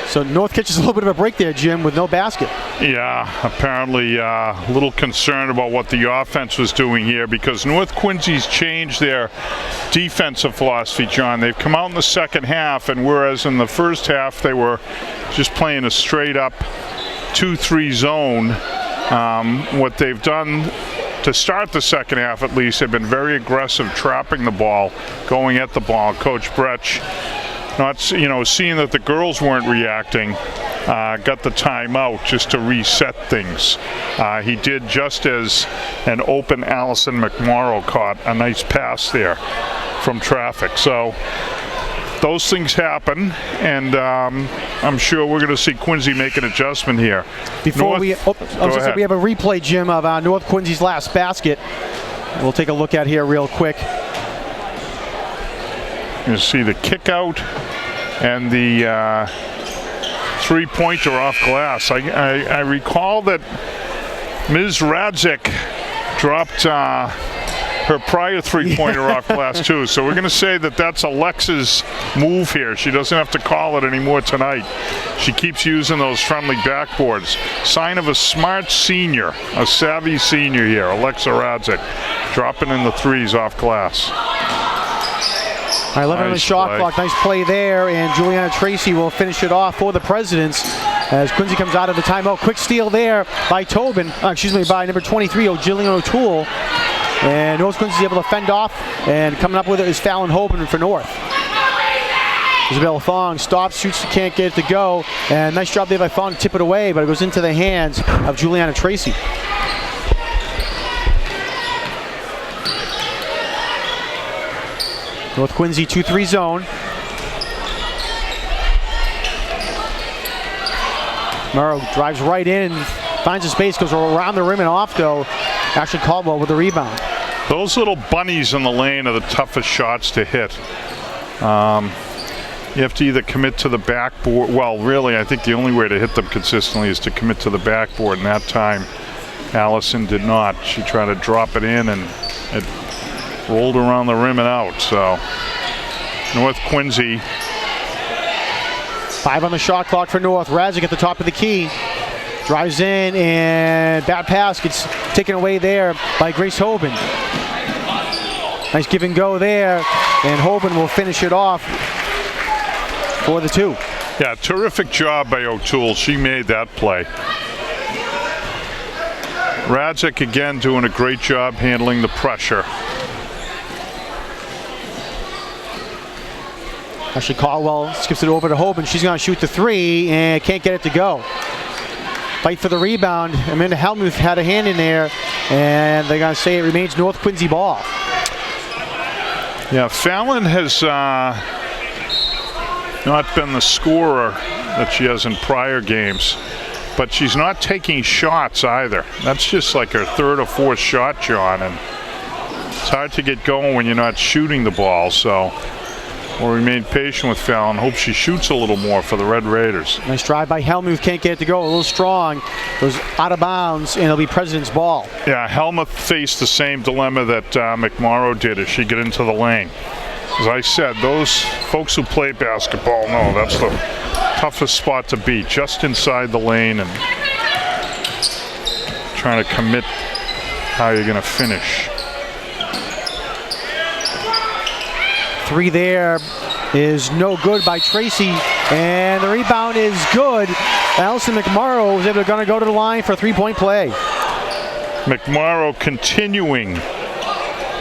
So North catches a little bit of a break there, Jim, with no basket. Yeah, apparently a little concerned about what the offense was doing here, because North Quincy's changed their defensive philosophy, John. They've come out in the second half, and whereas in the first half they were just playing a straight up 2-3 zone, what they've done to start the second half, at least, they've been very aggressive, trapping the ball, going at the ball. Coach Bretsch, not seeing that the girls weren't reacting, got the timeout just to reset things. He did just as an open Allison McMorrow caught a nice pass there from traffic. So those things happen, and I'm sure we're going to see Quincy make an adjustment here. Before we have a replay, Jim, of North Quincy's last basket. We'll take a look at here real quick. You see the kick out and the three-pointer off glass. I recall that Ms. Radzik dropped her prior three-pointer off glass too. So we're going to say that that's Alexa's move here. She doesn't have to call it anymore tonight. She keeps using those friendly backboards. Sign of a smart senior, a savvy senior here, Alexa Radzik, dropping in the threes off glass. All right, 11 on the shot clock. Nice play there, and Juliana Tracy will finish it off for the Presidents as Quincy comes out of the timeout. Quick steal there by by number 23, Jillian O'Toole. And North Quincy's able to fend off, and coming up with it is Fallon Hoban for North. Isabella Fong stops, shoots, can't get it to go, and nice job there by Fong to tip it away, but it goes into the hands of Juliana Tracy. North Quincy 2-3 zone. Morrow drives right in, finds a space, goes around the rim and off though. Ashley Caldwell with the rebound. Those little bunnies in the lane are the toughest shots to hit. You have to either commit to the backboard. Well, really, I think the only way to hit them consistently is to commit to the backboard, and that time Allison did not. She tried to drop it in, and it rolled around the rim and out. So North Quincy. 5 on the shot clock for North. Radzik at the top of the key. Drives in, and bad pass gets taken away there by Grace Hoban. Nice give and go there, and Hoban will finish it off for the 2. Yeah, terrific job by O'Toole. She made that play. Radzik again doing a great job handling the pressure. Ashley Caldwell skips it over to Hoban. She's going to shoot the 3 and can't get it to go. Fight for the rebound. Amanda Helmuth had a hand in there, and they're going to say it remains North Quincy ball. Yeah, Fallon has not been the scorer that she has in prior games, but she's not taking shots either. That's just like her 3rd or 4th shot, John, and it's hard to get going when you're not shooting the ball, so we'll remain patient with Fallon. Hope she shoots a little more for the Red Raiders. Nice drive by Helmuth, can't get it to go, a little strong. Goes out of bounds, and it'll be President's ball. Yeah, Helmuth faced the same dilemma that McMorrow did as she get into the lane. As I said, those folks who play basketball know that's the toughest spot to be, just inside the lane and trying to commit how you're going to finish. 3 there is no good by Tracy, and the rebound is good. Allison McMorrow was able to go to the line for a 3-point play. McMorrow continuing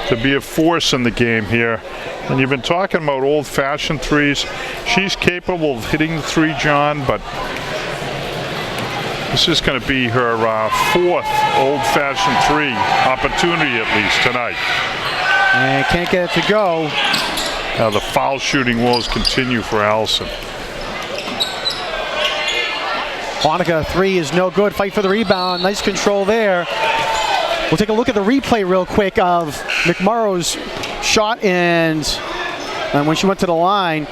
to be a force in the game here. And you've been talking about old-fashioned threes. She's capable of hitting the 3, John, but this is going to be her 4th old-fashioned 3 opportunity at least tonight. And can't get it to go. The foul shooting woes continue for Allison. Monica 3 is no good. Fight for the rebound. Nice control there. We'll take a look at the replay real quick of McMorrow's shot and when she went to the line.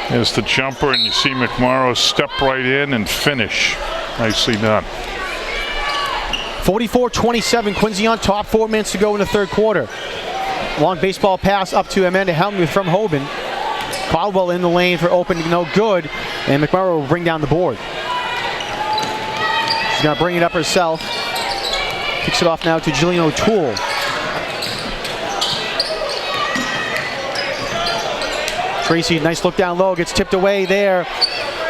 There's the jumper, and you see McMorrow step right in and finish. Nicely done. 44-27, Quincy on top, 4 minutes to go in the 3rd quarter. Long baseball pass up to Amanda Helmuth from Hoban. Caldwell in the lane for open, no good, and McMorrow will bring down the board. She's going to bring it up herself. Kicks it off now to Jillian O'Toole. Tracy, nice look down low, gets tipped away there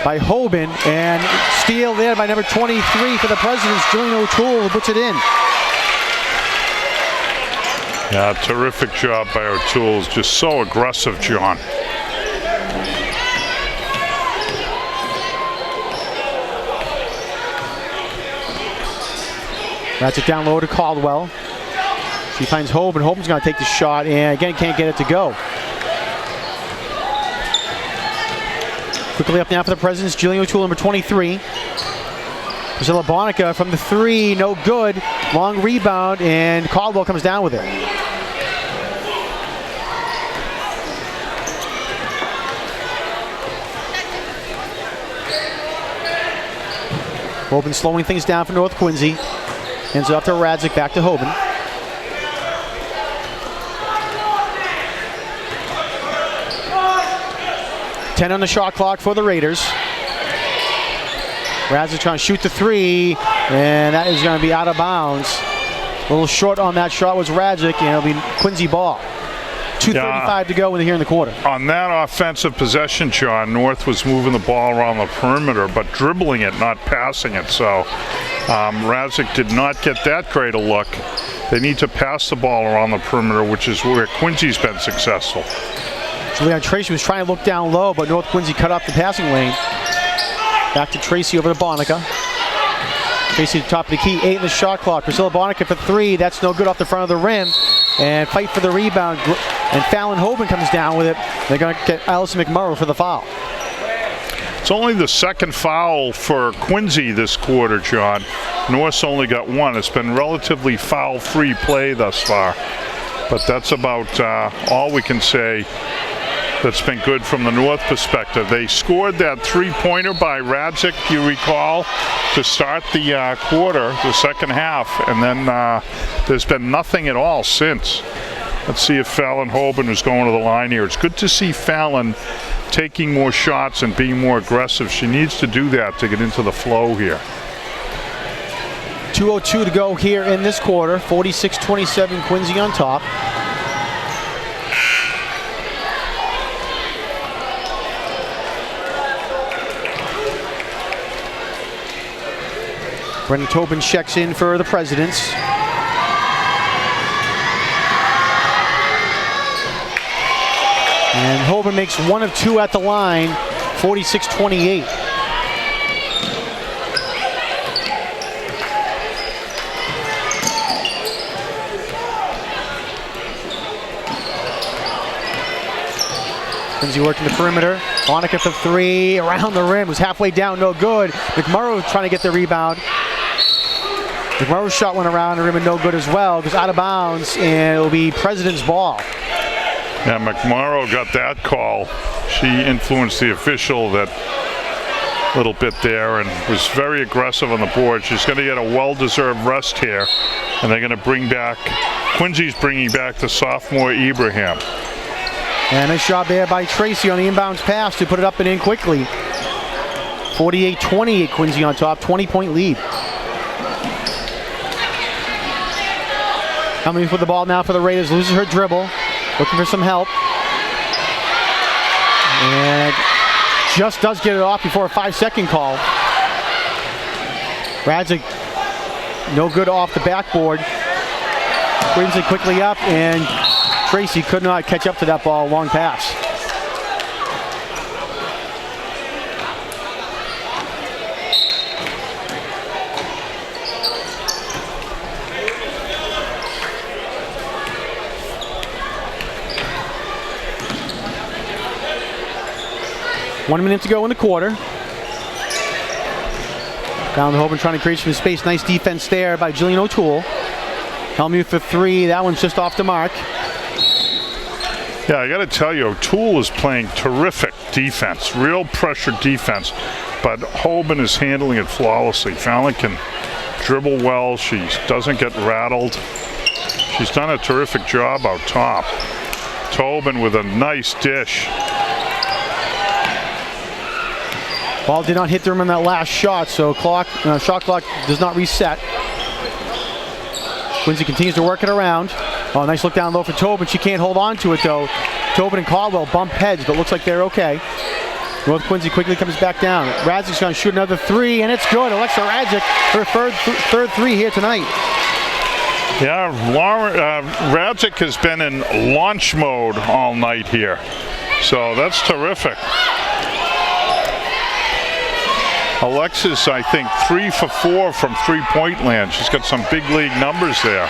by Hoban, and steal there by number 23 for the Presidents, Jillian O'Toole, who puts it in. Yeah, terrific job by O'Toole. Just so aggressive, John. That's it down low to Caldwell. She finds Hoban. Hoban's going to take the shot, and again can't get it to go. Quickly up now for the Presidents, Jillian O'Toole, number 23. Priscilla Bonica from the 3, no good. Long rebound, and Caldwell comes down with it. Hoban slowing things down for North Quincy. Hands it off to Radzik, back to Hoban. Ten on the shot clock for the Raiders. Radzik trying to shoot the three, and that is going to be out of bounds. A little short on that shot was Radzik, and it'll be Quincy ball. 2:35 to go here in the quarter. On that offensive possession, John, North was moving the ball around the perimeter, but dribbling it, not passing it. So Radzik did not get that great a look. They need to pass the ball around the perimeter, which is where Quincy's been successful. Julian Tracy was trying to look down low, but North Quincy cut off the passing lane. Back to Tracy over to Bonica. Tracy at the top of the key, 8 in the shot clock. Priscilla Bonica for 3, that's no good off the front of the rim. And fight for the rebound, and Fallon Hoban comes down with it. They're going to get Allison McMurrow for the foul. It's only the second foul for Quincy this quarter, John. North's only got 1. It's been relatively foul-free play thus far. But that's about all we can say that's been good from the North perspective. They scored that three-pointer by Radzik, you recall, to start the quarter, the second half, and then there's been nothing at all since. Let's see if Fallon Hoban is going to the line here. It's good to see Fallon taking more shots and being more aggressive. She needs to do that to get into the flow here. 2:02 to go here in this quarter. 46-27, Quincy on top. Brendan Tobin checks in for the Presidents. And Hoban makes 1 of 2 at the line, 46-28. Quincy working the perimeter. Monica for 3, around the rim, was halfway down, no good. McMurrow trying to get the rebound. McMurrow's shot went around the rim and no good as well. Goes out of bounds, and it'll be President's ball. Yeah, McMurrow got that call. She influenced the official that little bit there and was very aggressive on the board. She's going to get a well-deserved rest here, and they're going to bring back, Quincy's bringing back the sophomore Ibrahim. And a nice job there by Tracy on the inbounds pass to put it up and in quickly. 48-28, Quincy on top, 20-point lead. Coming with the ball now for the Raiders, loses her dribble, looking for some help. And just does get it off before a 5-second call. Radzik, no good off the backboard. Brings it quickly up, and Tracy could not catch up to that ball, long pass. One minute to go in the quarter. Down the Hoban trying to create some space. Nice defense there by Jillian O'Toole. Hellmuth for 3. That one's just off the mark. Yeah, I got to tell you, O'Toole is playing terrific defense, real pressure defense, but Hoban is handling it flawlessly. Fallon can dribble well. She doesn't get rattled. She's done a terrific job out top. Tobin with a nice dish. Ball did not hit the rim on that last shot, so shot clock does not reset. Quincy continues to work it around. Oh, nice look down low for Tobin. She can't hold on to it though. Tobin and Caldwell bump heads, but looks like they're okay. North Quincy quickly comes back down. Radzik's going to shoot another 3, and it's good. Alexa Radzik, her third 3 here tonight. Yeah, Radzik has been in launch mode all night here, so that's terrific. Alexis, I think, 3 for 4 from three-point land. She's got some big league numbers there.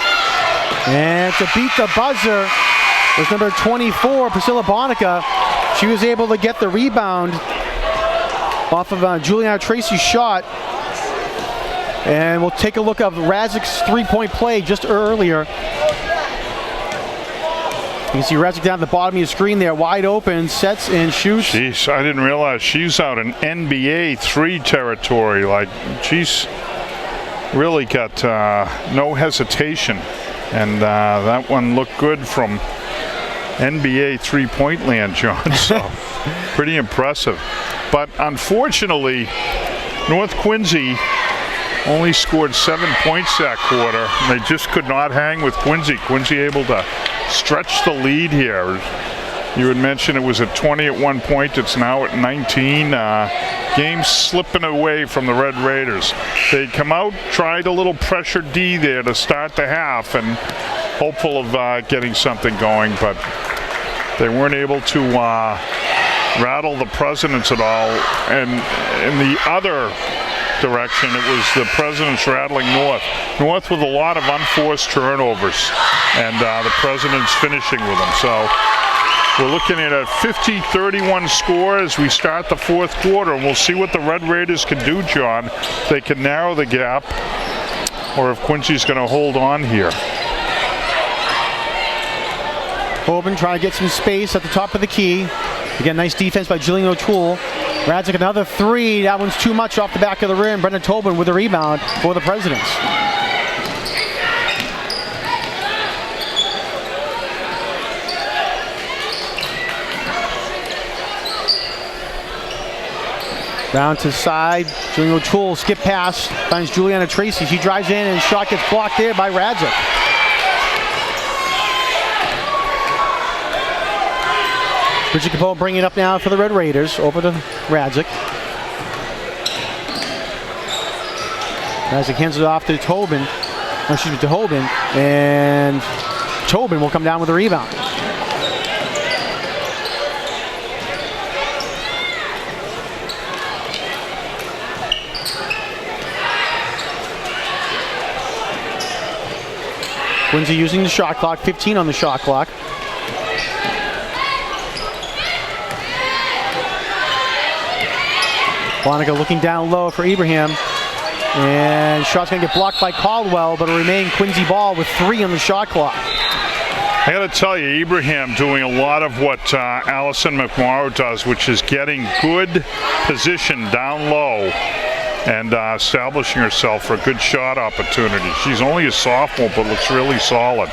And to beat the buzzer was number 24, Priscilla Bonica. She was able to get the rebound off of Juliana Tracy's shot. And we'll take a look at Radzik's three-point play just earlier. You can see Radzic down at the bottom of your screen there, wide open, sets and shoots. Jeez, I didn't realize she's out in NBA 3 territory. Like, she's really got no hesitation. And that one looked good from NBA three-point land, John. So pretty impressive. But unfortunately, North Quincy only scored 7 points that quarter. They just could not hang with Quincy. Quincy able to stretch the lead here. You had mentioned it was at 20 at one point. It's now at 19. Game slipping away from the Red Raiders. They come out, tried a little pressure D there to start the half, and hopeful of getting something going, but they weren't able to rattle the Presidents at all. And in the other direction, it was the Presidents rattling North. North with a lot of unforced turnovers, and the Presidents finishing with them. So we're looking at a 50-31 score as we start the fourth quarter, and we'll see what the Red Raiders can do, John. They can narrow the gap, or if Quincy's going to hold on here. Hoban trying to get some space at the top of the key. Again, nice defense by Jillian O'Toole. Radzic another three. That one's too much off the back of the rim. Brendan Tobin with a rebound for the Presidents. Down to the side. Jillian O'Toole, skip pass. Finds Juliana Tracy. She drives in and shot gets blocked there by Radzic. Bridget Capone bringing it up now for the Red Raiders over to Radzic. Radzic hands it off to Tobin. No, excuse me, to Hoban. And Tobin will come down with the rebound. Quincy using the shot clock, 15 on the shot clock. Monica looking down low for Ibrahim. And shot's going to get blocked by Caldwell, but it'll remain Quincy ball with 3 on the shot clock. I got to tell you, Ibrahim doing a lot of what Allison McMorrow does, which is getting good position down low and establishing herself for a good shot opportunity. She's only a sophomore, but looks really solid.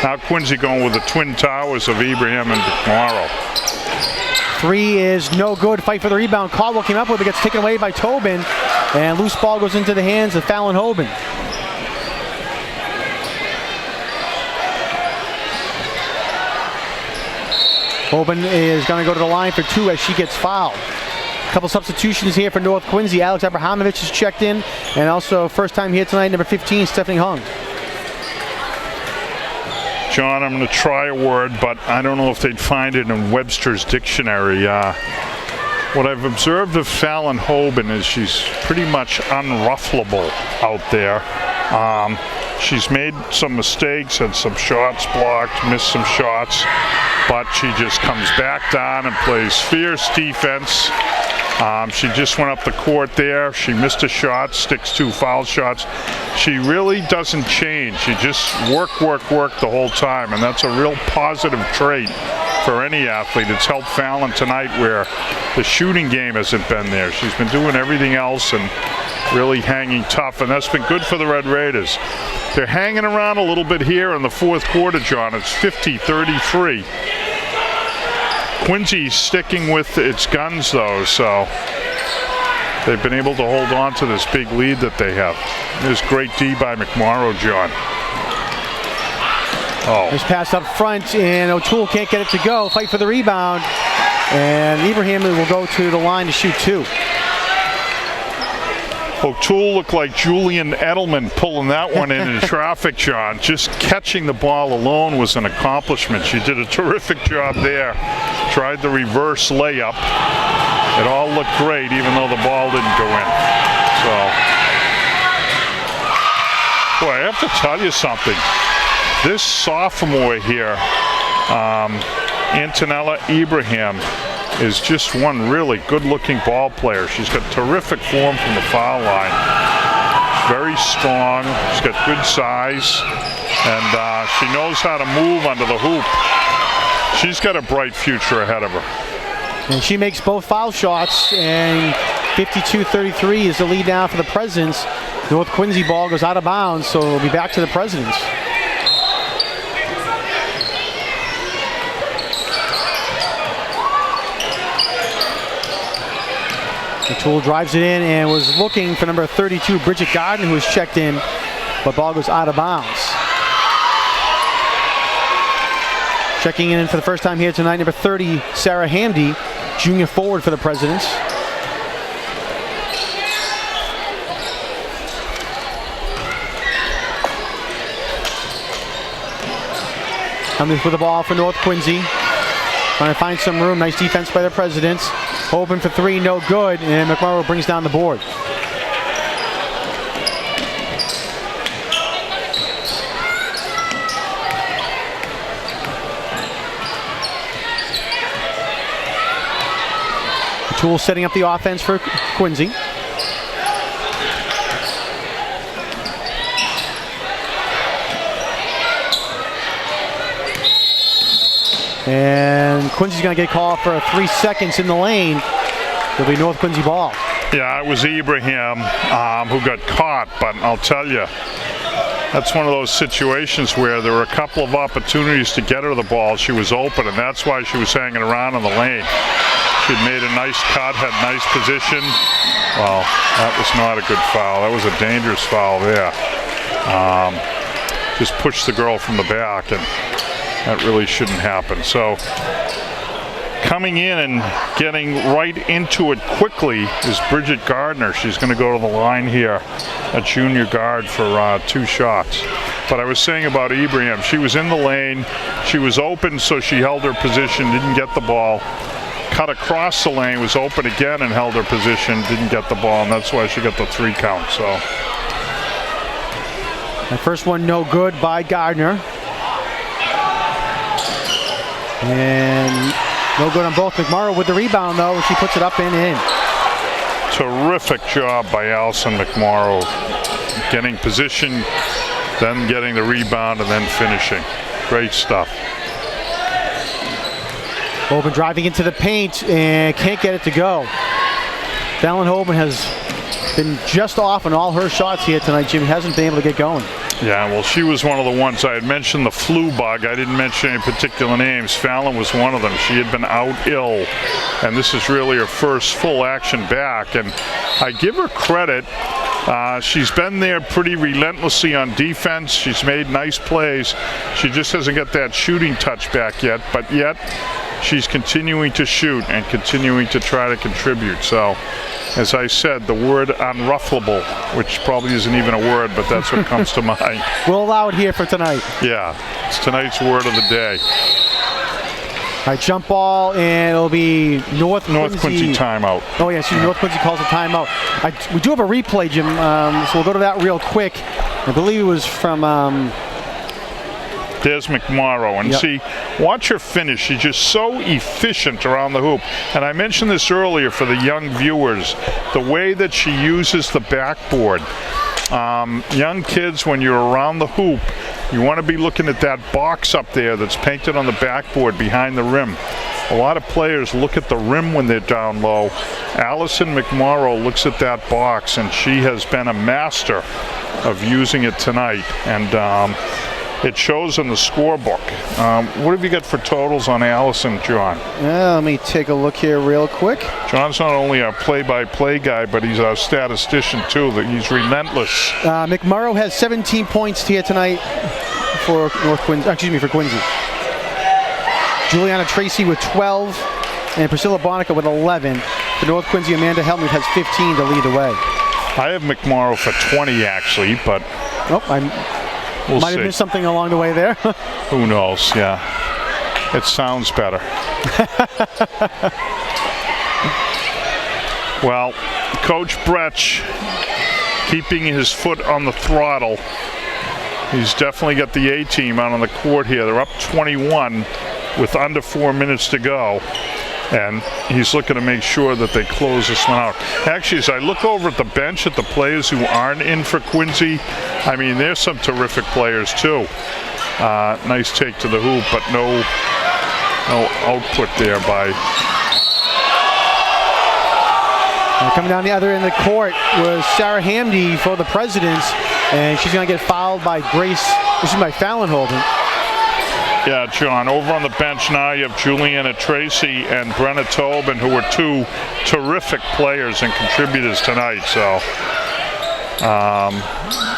Now Quincy going with the twin towers of Ibrahim and McMorrow. 3 is no good. Fight for the rebound. Caldwell came up with it, gets taken away by Tobin, and loose ball goes into the hands of Fallon Hoban. Hoban is going to go to the line for 2 as she gets fouled. A couple substitutions here for North Quincy. Alex Abrahamovich has checked in, and also first time here tonight, number 15, Stephanie Hung. John, I'm going to try a word, but I don't know if they'd find it in Webster's dictionary. What I've observed of Fallon Hoban is she's pretty much unruffleable out there. She's made some mistakes, had some shots blocked, missed some shots, but she just comes back down and plays fierce defense. She just went up the court there. She missed a shot, sticks 2 foul shots. She really doesn't change. She just work the whole time, and that's a real positive trait for any athlete. It's helped Fallon tonight where the shooting game hasn't been there. She's been doing everything else and really hanging tough, and that's been good for the Red Raiders. They're hanging around a little bit here in the fourth quarter, John. It's 50-33. Quincy's sticking with its guns, though, so they've been able to hold on to this big lead that they have. There's great D by McMorrow, John. Oh. There's pass up front, and O'Toole can't get it to go. Fight for the rebound, and Ibrahim will go to the line to shoot 2. O'Toole looked like Julian Edelman pulling that one into traffic, John. Just catching the ball alone was an accomplishment. She did a terrific job there. Tried the reverse layup. It all looked great, even though the ball didn't go in. So, boy, I have to tell you something. This sophomore here, Antonella Ibrahim, is just one really good-looking ball player. She's got terrific form from the foul line. Very strong. She's got good size, and she knows how to move under the hoop. she's got a bright future ahead of her. And she makes both foul shots, and 52-33 is the lead now for the Presidents. North Quincy ball goes out of bounds, so it'll be back to the Presidents. O'Toole drives it in and was looking for number 32, Bridget Gardner, who was checked in, but ball goes out of bounds. Checking in for the first time here tonight, number 30, Sarah Hamdy, junior forward for the Presidents. Coming with the ball for North Quincy. Trying to find some room. Nice defense by the Presidents. Open for three, no good, and McMurrow brings down the board. O'Toole setting up the offense for Quincy. And Quincy's going to get called for 3 seconds in the lane. It'll be North Quincy ball. Yeah, it was Ibrahim who got caught, but I'll tell you, that's one of those situations where there were a couple of opportunities to get her the ball. She was open, and that's why she was hanging around in the lane. She'd made a nice cut, had nice position. Well, that was not a good foul. That was a dangerous foul there. Just pushed the girl from the back, and that really shouldn't happen. So coming in and getting right into it quickly is Bridget Gardner. She's going to go to the line here, a junior guard for 2 shots. But I was saying about Ibrahim, she was in the lane, she was open, so she held her position, didn't get the ball. Cut across the lane, was open again and held her position, didn't get the ball, and that's why she got the 3 count. So the first one no good by Gardner. And no good on both. McMorrow with the rebound, though. She puts it up and in. Terrific job by Allison McMorrow. Getting position, then getting the rebound, and then finishing. Great stuff. Hoban driving into the paint and can't get it to go. Fallon Hoban has been just off on all her shots here tonight. Jim hasn't been able to get going. Yeah, well, she was one of the ones. I had mentioned the flu bug. I didn't mention any particular names. Fallon was one of them. She had been out ill, and this is really her first full action back. And I give her credit. She's been there pretty relentlessly on defense. She's made nice plays. She just hasn't got that shooting touch back yet, but yet she's continuing to shoot and continuing to try to contribute. So, as I said, the word unruffable, which probably isn't even a word, but that's what comes to mind. We'll allow it here for tonight. Yeah, it's tonight's word of the day. All right, jump ball, and it'll be North Quincy timeout. Oh, yeah, excuse me, North Quincy calls a timeout. We do have a replay, Jim, so we'll go to that real quick. I believe it was from... There's McMorrow, and see, watch her finish. She's just so efficient around the hoop. And I mentioned this earlier for the young viewers, the way that she uses the backboard. Young kids, when you're around the hoop, you want to be looking at that box up there that's painted on the backboard behind the rim. A lot of players look at the rim when they're down low. Allison McMorrow looks at that box, and she has been a master of using it tonight. And it shows in the scorebook. What have you got for totals on Allison, John? Let me take a look here real quick. John's not only our play-by-play guy, but he's our statistician too. That he's relentless. McMorrow has 17 points here tonight for for Quincy. Juliana Tracy with 12, and Priscilla Bonica with 11. For North Quincy, Amanda Helmuth has 15 to lead the way. I have McMorrow for 20 actually, but we'll might see. have missed something along the way there. Who knows? Yeah, it sounds better. Well, Coach Bretsch keeping his foot on the throttle. He's definitely got the A-team out on the court here. They're up 21 with under 4 minutes to go. And he's looking to make sure that they close this one out. Actually, as I look over at the bench at the players who aren't in for Quincy, I mean, there's some terrific players too. Nice take to the hoop, but No output there by. Coming down the other end of the court was Sarah Hamdy for the Presidents, and she's going to get fouled by Fallon Holden. Yeah, John, over on the bench now you have Juliana Tracy and Brenna Tobin, who were two terrific players and contributors tonight. So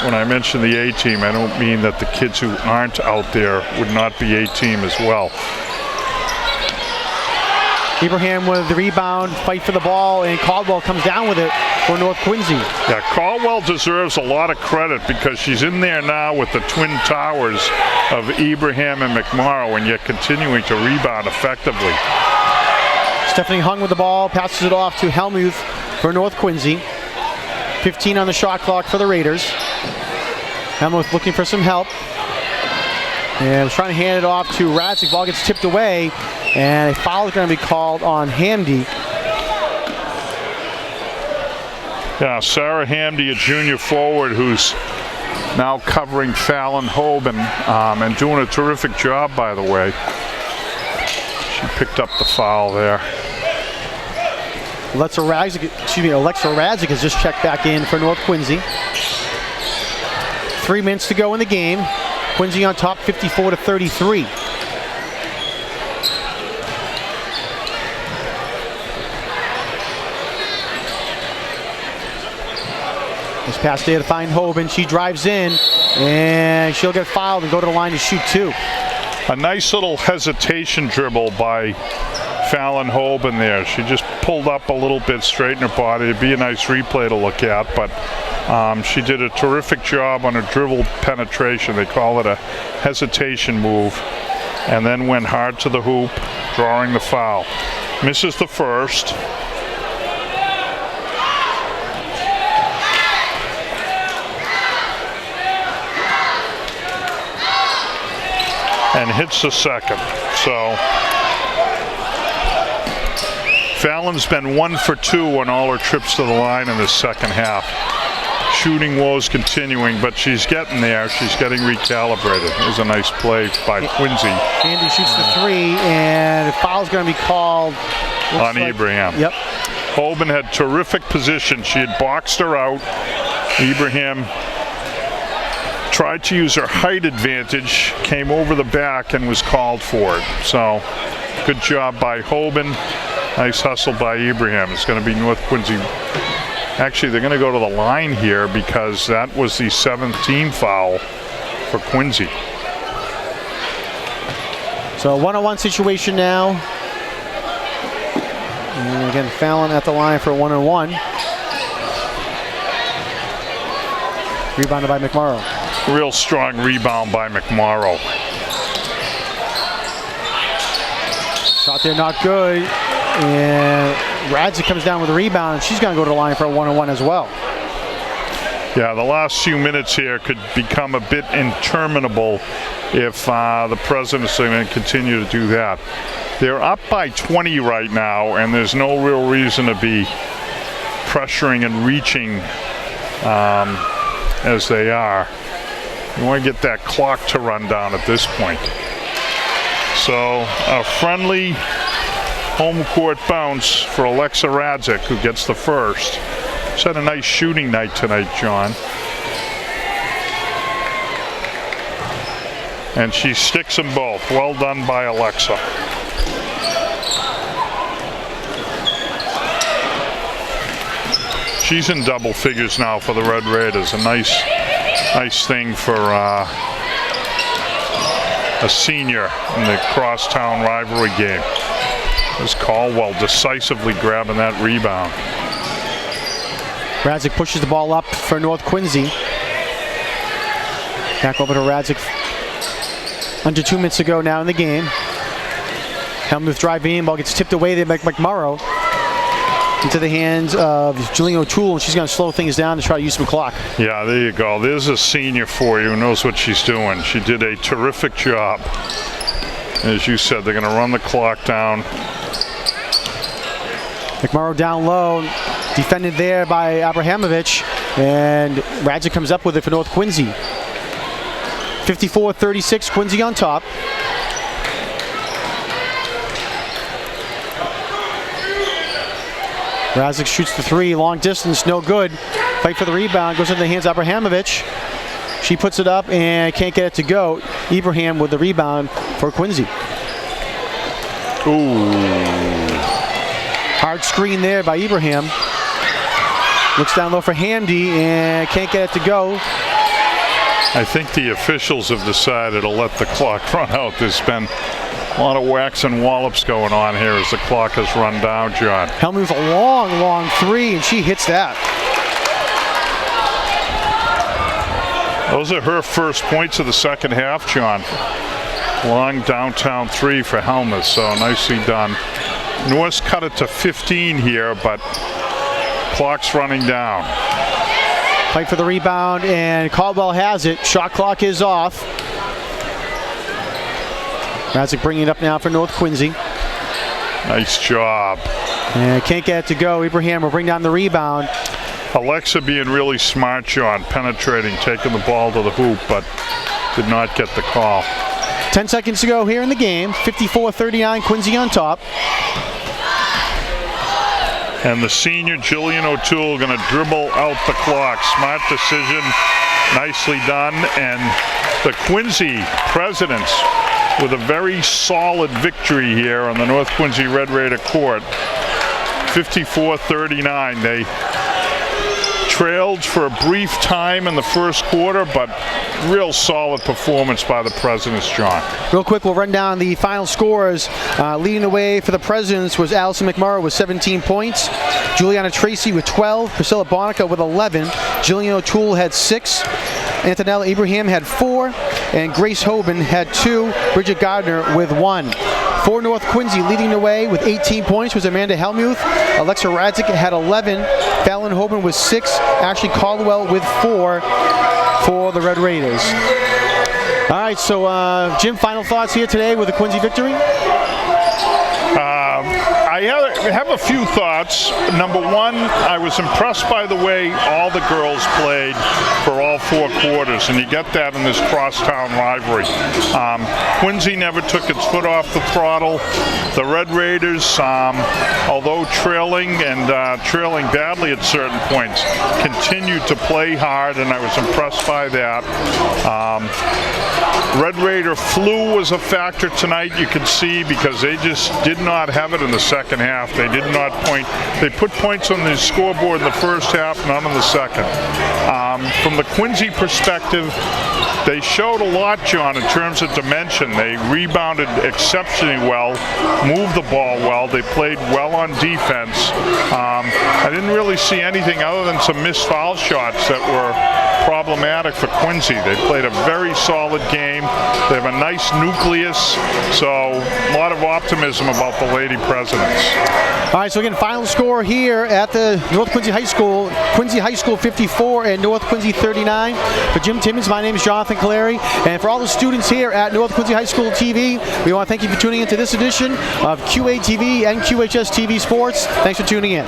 when I mention the A-team, I don't mean that the kids who aren't out there would not be A-team as well. Ibrahim with the rebound, fight for the ball, and Caldwell comes down with it for North Quincy. Yeah, Caldwell deserves a lot of credit because she's in there now with the twin towers of Ibrahim and McMorrow, and yet continuing to rebound effectively. Stephanie Hung with the ball, passes it off to Helmuth for North Quincy. 15 on the shot clock for the Raiders. Helmuth looking for some help. And was trying to hand it off to Radzik. Ball gets tipped away, and a foul is going to be called on Hamdy. Yeah, Sarah Hamdy, a junior forward who's now covering Fallon Hoban and doing a terrific job, by the way. She picked up the foul there. Alexa Radzik has just checked back in for North Quincy. 3 minutes to go in the game. Quincy on top, 54-33. This pass there to find Hoban. She drives in, and she'll get fouled and go to the line to shoot two. A nice little hesitation dribble by Fallon Hoban there. She just pulled up a little bit, straightened her body. It'd be a nice replay to look at, but she did a terrific job on her dribble penetration. They call it a hesitation move, and then went hard to the hoop, drawing the foul. Misses the first. And hits the second. So Fallon's been 1 for 2 on all her trips to the line in the second half. Shooting woes continuing, but she's getting there. She's getting recalibrated. It was a nice play by Quincy. Andy shoots the three, and the foul's going to be called on Ibrahim. Yep. Hoban had terrific position. She had boxed her out. Ibrahim tried to use her height advantage, came over the back, and was called for it. So, good job by Hoban. Nice hustle by Ibrahim. It's going to be North Quincy. Actually, they're going to go to the line here because that was the 7th team foul for Quincy. So, a 1-on-1 situation now. And again, Fallon at the line for a 1-on-1. Rebounded by McMorrow. Real strong rebound by McMorrow. Shot there, not good. And Radzik comes down with a rebound, and she's going to go to the line for a 1-on-1 as well. Yeah, the last few minutes here could become a bit interminable if the Presidents are going to continue to do that. They're up by 20 right now, and there's no real reason to be pressuring and reaching as they are. You want to get that clock to run down at this point. So a friendly home court bounce for Alexa Radzik, who gets the first. She's had a nice shooting night tonight, John. And she sticks them both. Well done by Alexa. She's in double figures now for the Red Raiders. A nice thing for a senior in the crosstown rivalry game. There's Caldwell decisively grabbing that rebound. Radzik pushes the ball up for North Quincy. Back over to Radzik. Under 2 minutes to go now in the game. Helmuth driving in, ball gets tipped away to McMorrow. Into the hands of Julian O'Toole, and she's going to slow things down to try to use some clock. Yeah, there you go. There's a senior for you who knows what she's doing. She did a terrific job. As you said, they're going to run the clock down. McMorrow down low, defended there by Abrahamovich, and Radzik comes up with it for North Quincy. 54-36, Quincy on top. Razik shoots the three, long distance, no good. Fight for the rebound, goes into the hands of Abrahamovic. She puts it up and can't get it to go. Ibrahim with the rebound for Quincy. Ooh. Hard screen there by Ibrahim. Looks down low for Hamdi and can't get it to go. I think the officials have decided to let the clock run out. There's been a lot of whacks and wallops going on here as the clock has run down, John. Hellmuth a long, long three, and she hits that. Those are her first points of the second half, John. Long downtown three for Hellmuth, so nicely done. Norris cut it to 15 here, but clock's running down. Fight for the rebound, and Caldwell has it. Shot clock is off. Razik bringing it up now for North Quincy. Nice job. And can't get it to go. Ibrahim will bring down the rebound. Alexa being really smart, John, penetrating, taking the ball to the hoop, but did not get the call. 10 seconds to go here in the game. 54-39, Quincy on top. And the senior Jillian O'Toole going to dribble out the clock. Smart decision, nicely done. And the Quincy Presidents with a very solid victory here on the North Quincy Red Raider court. 54-39. They trailed for a brief time in the first quarter, but real solid performance by the Presidents, John. Real quick, we'll run down the final scores. Leading the way for the Presidents was Allison McMurrow with 17 points. Juliana Tracy with 12. Priscilla Bonica with 11. Jillian O'Toole had 6. Antonella Ibrahim had 4. And Grace Hoban had 2. Bridget Gardner with 1. For North Quincy, leading the way with 18 points was Amanda Hellmuth. Alexa Radzic had 11. Fallon Hoban with 6. Ashley Caldwell with 4 for the Red Raiders. All right, so Jim, final thoughts here today with the Quincy victory? I have a few thoughts. Number one, I was impressed by the way all the girls played for all 4 quarters, and you get that in this crosstown rivalry. Quincy never took its foot off the throttle. The Red Raiders, although trailing and trailing badly at certain points, continued to play hard, and I was impressed by that. Red Raider flu was a factor tonight, you could see, because they just did not have it in the second half. They did not point. They put points on the scoreboard in the first half, none in the second. From the Quincy perspective, they showed a lot, John, in terms of dimension. They rebounded exceptionally well, moved the ball well, they played well on defense. I didn't really see anything other than some missed foul shots that were problematic for Quincy. They played a very solid game. They have a nice nucleus, so a lot of optimism about the Lady Presidents. All right, so again, final score here at the North Quincy High School. Quincy High School 54 and North Quincy 39. For Jim Timmons, my name is Jonathan Caleri. And for all the students here at North Quincy High School TV, we want to thank you for tuning into this edition of QA TV and QHS TV Sports. Thanks for tuning in.